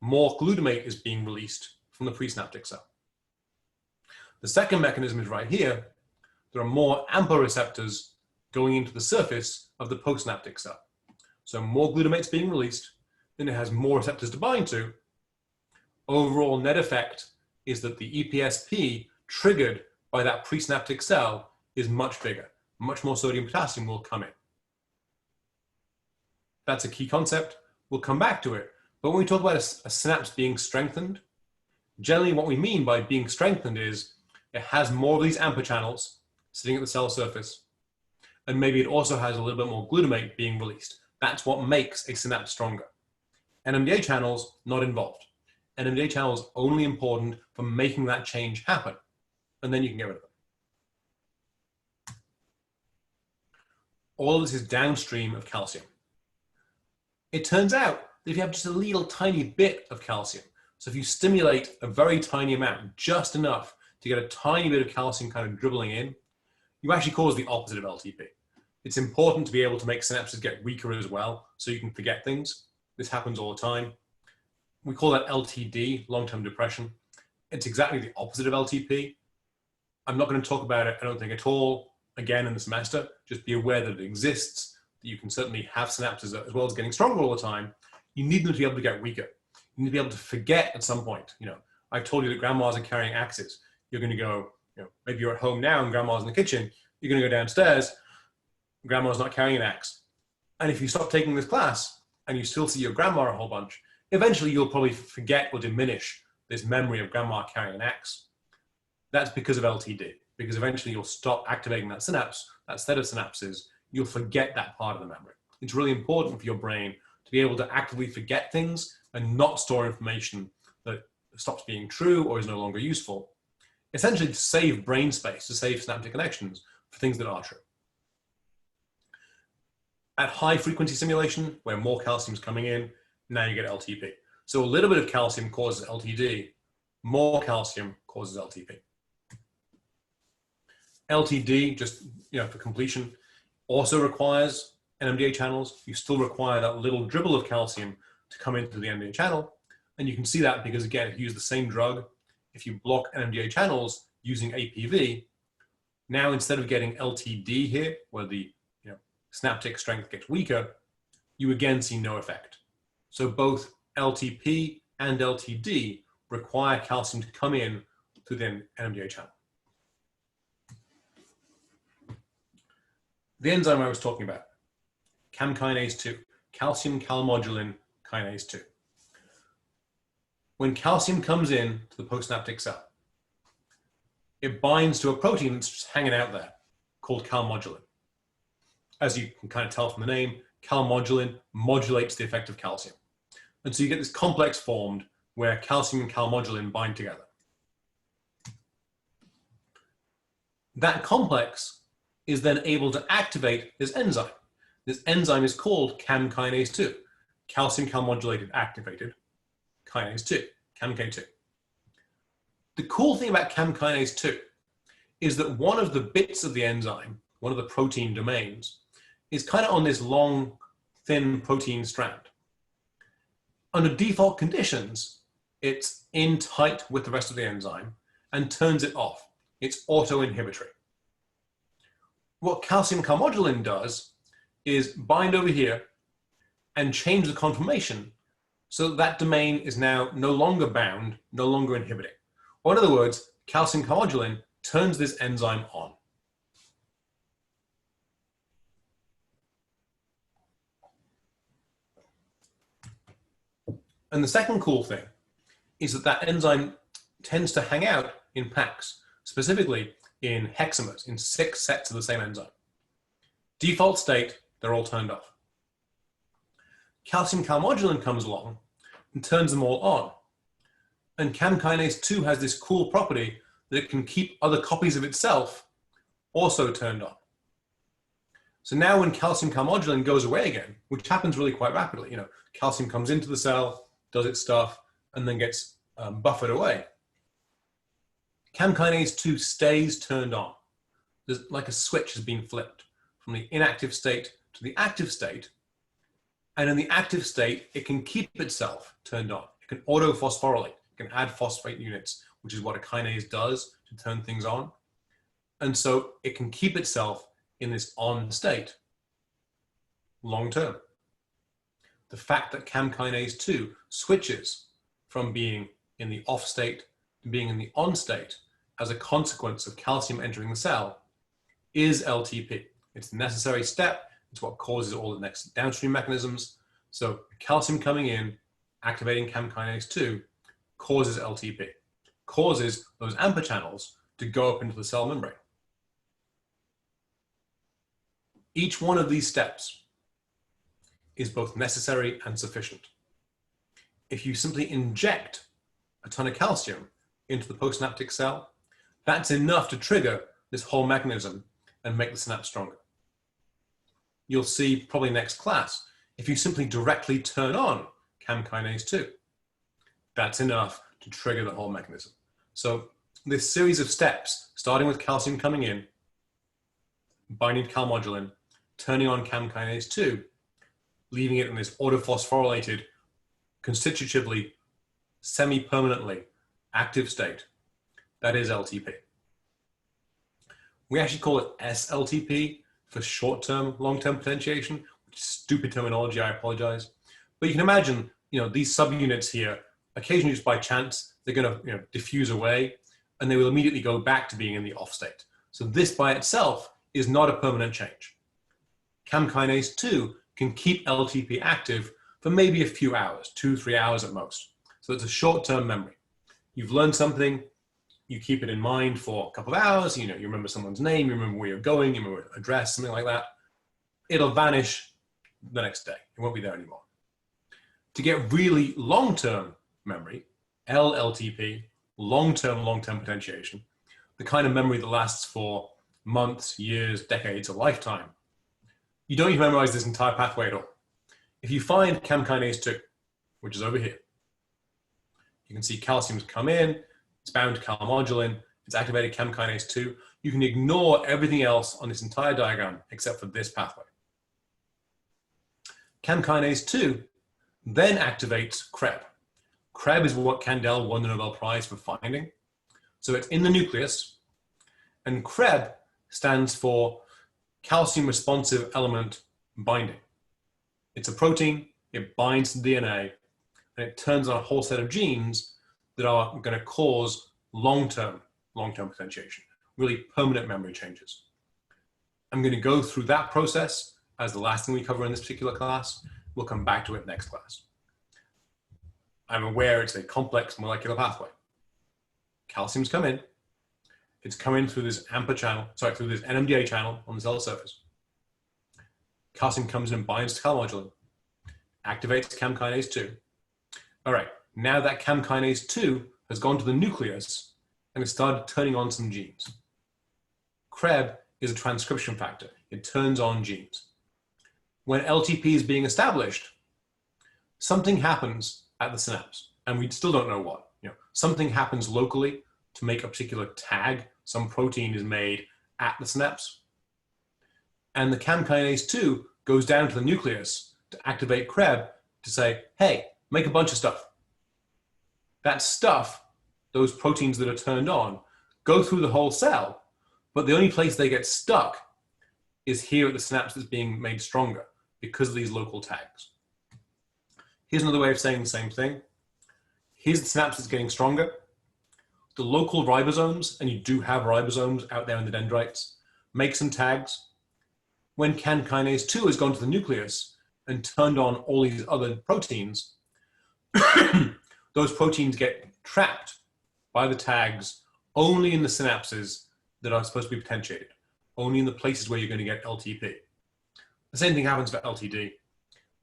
S1: more glutamate is being released from the presynaptic cell. The second mechanism is right here. There are more AMPA receptors going into the surface of the postsynaptic cell. So more glutamate's being released, and it has more receptors to bind to. Overall net effect is that the EPSP triggered by that presynaptic cell is much bigger. Much more sodium potassium will come in. That's a key concept. We'll come back to it. But when we talk about a synapse being strengthened, generally what we mean by being strengthened is it has more of these AMPA channels sitting at the cell surface, and maybe it also has a little bit more glutamate being released. That's what makes a synapse stronger. NMDA channels, not involved. NMDA channels only important for making that change happen, and then you can get rid of them. All of this is downstream of calcium. It turns out that if you have just a little tiny bit of calcium, so if you stimulate a very tiny amount, just enough to get a tiny bit of calcium kind of dribbling in, you actually cause the opposite of LTP. It's important to be able to make synapses get weaker as well, so you can forget things. This happens all the time. We call that LTD, long-term depression. It's exactly the opposite of LTP. I'm not going to talk about it, I don't think, at all, again in the semester. Just be aware that it exists, that you can certainly have synapses as well as getting stronger all the time. You need them to be able to get weaker. You need to be able to forget at some point. You know, I've told you that grandmas are carrying axes. You're going to go, maybe you're at home now and grandma's in the kitchen. You're going to go downstairs, grandma's not carrying an axe. And if you stop taking this class and you still see your grandma a whole bunch, eventually you'll probably forget or diminish this memory of grandma carrying an axe. That's because of LTD, because eventually you'll stop activating that synapse, that set of synapses, you'll forget that part of the memory. It's really important for your brain to be able to actively forget things and not store information that stops being true or is no longer useful. Essentially to save brain space, to save synaptic connections for things that are true. At high frequency simulation, where more calcium is coming in, now you get LTP. So a little bit of calcium causes LTD, more calcium causes LTP. LTD, just for completion, also requires NMDA channels. You still require that little dribble of calcium to come into the NMDA channel. And you can see that because, again, if you use the same drug, if you block NMDA channels using APV, now instead of getting LTD here, where the synaptic strength gets weaker, you again see no effect. So both LTP and LTD require calcium to come in through the NMDA channel. The enzyme I was talking about, CAM kinase 2, calcium calmodulin kinase 2. When calcium comes in to the postsynaptic cell, it binds to a protein that's just hanging out there called calmodulin. As you can kind of tell from the name, calmodulin modulates the effect of calcium. And so you get this complex formed where calcium and calmodulin bind together. That complex is then able to activate this enzyme. This enzyme is called CAM kinase 2, calcium calmodulated activated kinase 2, CAMK2. The cool thing about CAM kinase 2 is that one of the bits of the enzyme, one of the protein domains, is kind of on this long, thin protein strand. Under default conditions, it's in tight with the rest of the enzyme and turns it off. It's auto-inhibitory. What calcium calmodulin does is bind over here and change the conformation so that domain is now no longer bound, no longer inhibiting. Or in other words, calcium calmodulin turns this enzyme on. And the second cool thing is that that enzyme tends to hang out in packs, specifically in hexamers, in 6 sets of the same enzyme. Default state, they're all turned off. Calcium calmodulin comes along and turns them all on. And CAM kinase 2 has this cool property that it can keep other copies of itself also turned on. So now when calcium calmodulin goes away again, which happens really quite rapidly, calcium comes into the cell, does its stuff, and then gets buffered away. CAM kinase 2 stays turned on. There's like a switch has been flipped from the inactive state to the active state. And in the active state, it can keep itself turned on. It can autophosphorylate. It can add phosphate units, which is what a kinase does to turn things on. And so it can keep itself in this on state long term. The fact that CAM kinase 2 switches from being in the off state to being in the on state as a consequence of calcium entering the cell is LTP. It's the necessary step. It's what causes all the next downstream mechanisms. So calcium coming in, activating CAM kinase 2, causes LTP, causes those AMPA channels to go up into the cell membrane. Each one of these steps is both necessary and sufficient. If you simply inject a ton of calcium into the postsynaptic cell, that's enough to trigger this whole mechanism and make the synapse stronger. You'll see probably next class, if you simply directly turn on CAM kinase 2, that's enough to trigger the whole mechanism. So this series of steps, starting with calcium coming in, binding to calmodulin, turning on CAM kinase 2, leaving it in this autophosphorylated, constitutively, semi-permanently active state, that is LTP. We actually call it SLTP for short-term, long-term potentiation, which is stupid terminology, I apologize. But you can imagine, these subunits here, occasionally just by chance, they're going to diffuse away, and they will immediately go back to being in the off state. So this by itself is not a permanent change. CAM kinase 2 can keep LTP active for maybe a few hours, 2-3 hours at most. So it's a short-term memory. You've learned something, you keep it in mind for a couple of hours, you remember someone's name, you remember where you're going, you remember an address, something like that. It'll vanish the next day. It won't be there anymore. To get really long-term memory, LLTP, long-term potentiation, the kind of memory that lasts for months, years, decades, a lifetime. You don't need to memorize this entire pathway at all. If you find chem kinase 2, which is over here, you can see calcium's come in, it's bound to calmodulin, it's activated chem kinase 2. You can ignore everything else on this entire diagram except for this pathway. Chem kinase 2 then activates CREB. CREB is what Candel won the Nobel Prize for finding. So it's in the nucleus, and CREB stands for calcium responsive element binding. It's a protein, it binds to DNA, and it turns on a whole set of genes that are going to cause long-term potentiation, really permanent memory changes. I'm going to go through that process as the last thing we cover in this particular class. We'll come back to it next class. I'm aware it's a complex molecular pathway. Calcium's come in. It's come in through this through this NMDA channel on the cell surface. Calcium comes in and binds to calmodulin, activates chem kinase 2. All right, now that chem kinase 2 has gone to the nucleus and has started turning on some genes. CREB is a transcription factor. It turns on genes. When LTP is being established, something happens at the synapse, and we still don't know what. Something happens locally to make a particular tag. Some protein is made at the synapse. And the chem kinase 2 goes down to the nucleus to activate CREB to say, hey, make a bunch of stuff. That stuff, those proteins that are turned on, go through the whole cell, but the only place they get stuck is here at the synapse that's being made stronger because of these local tags. Here's another way of saying the same thing. Here's the synapse that's getting stronger. The local ribosomes, and you do have ribosomes out there in the dendrites, make some tags. When chem kinase 2 has gone to the nucleus and turned on all these other proteins, those proteins get trapped by the tags only in the synapses that are supposed to be potentiated, only in the places where you're going to get LTP. The same thing happens for LTD,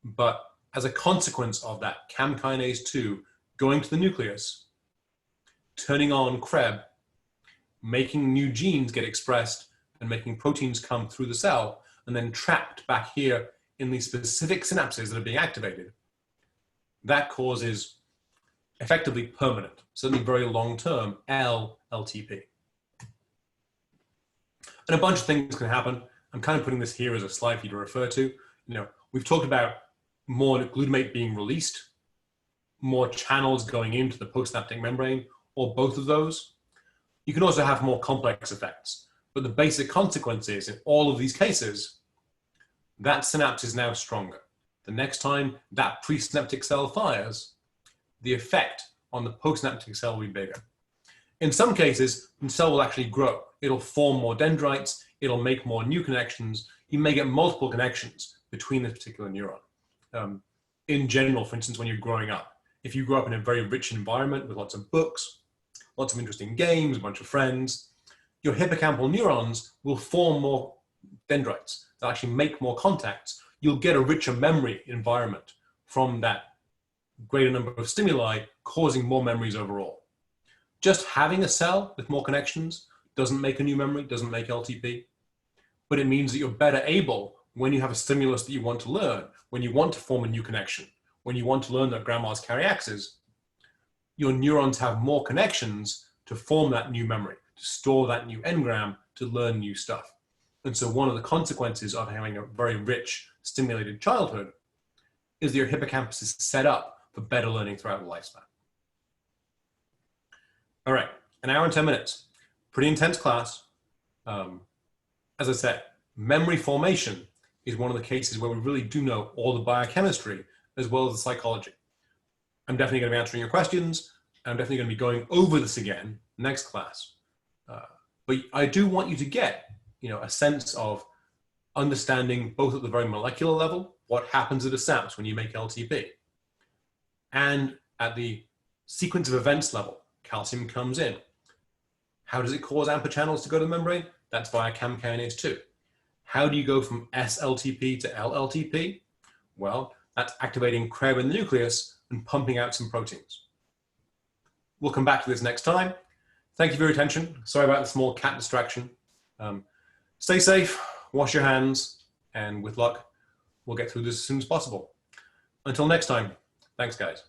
S1: but as a consequence of that chem kinase 2 going to the nucleus, turning on CREB, making new genes get expressed and making proteins come through the cell and then trapped back here in these specific synapses that are being activated, that causes effectively permanent, certainly very long-term LTP. And a bunch of things can happen. I'm kind of putting this here as a slide for you to refer to. We've talked about more glutamate being released, more channels going into the postsynaptic membrane, or both of those. You can also have more complex effects. But the basic consequence is, in all of these cases, that synapse is now stronger. The next time that presynaptic cell fires, the effect on the postsynaptic cell will be bigger. In some cases, the cell will actually grow. It'll form more dendrites. It'll make more new connections. You may get multiple connections between this particular neuron. In general, for instance, when you're growing up, if you grow up in a very rich environment with lots of books, lots of interesting games, a bunch of friends, your hippocampal neurons will form more dendrites. They'll actually make more contacts. You'll get a richer memory environment from that greater number of stimuli, causing more memories overall. Just having a cell with more connections doesn't make a new memory, doesn't make LTP, but it means that you're better able, when you have a stimulus that you want to learn, when you want to form a new connection, when you want to learn that grandmas carry axes, your neurons have more connections to form that new memory, to store that new engram, to learn new stuff. And so one of the consequences of having a very rich, stimulated childhood is that your hippocampus is set up for better learning throughout the lifespan. All right, an hour and 10 minutes. Pretty intense class. As I said, memory formation is one of the cases where we really do know all the biochemistry as well as the psychology. I'm definitely going to be answering your questions. I'm definitely going to be going over this again next class. But I do want you to get, a sense of understanding both at the very molecular level, what happens at a synapse when you make LTP, and at the sequence of events level, calcium comes in. How does it cause AMPA channels to go to the membrane? That's via chem kinase 2. How do you go from SLTP to LLTP? Well, that's activating CREB in the nucleus and pumping out some proteins. We'll come back to this next time. Thank you for your attention. Sorry about the small cat distraction. Stay safe, wash your hands, and with luck, we'll get through this as soon as possible. Until next time, thanks, guys.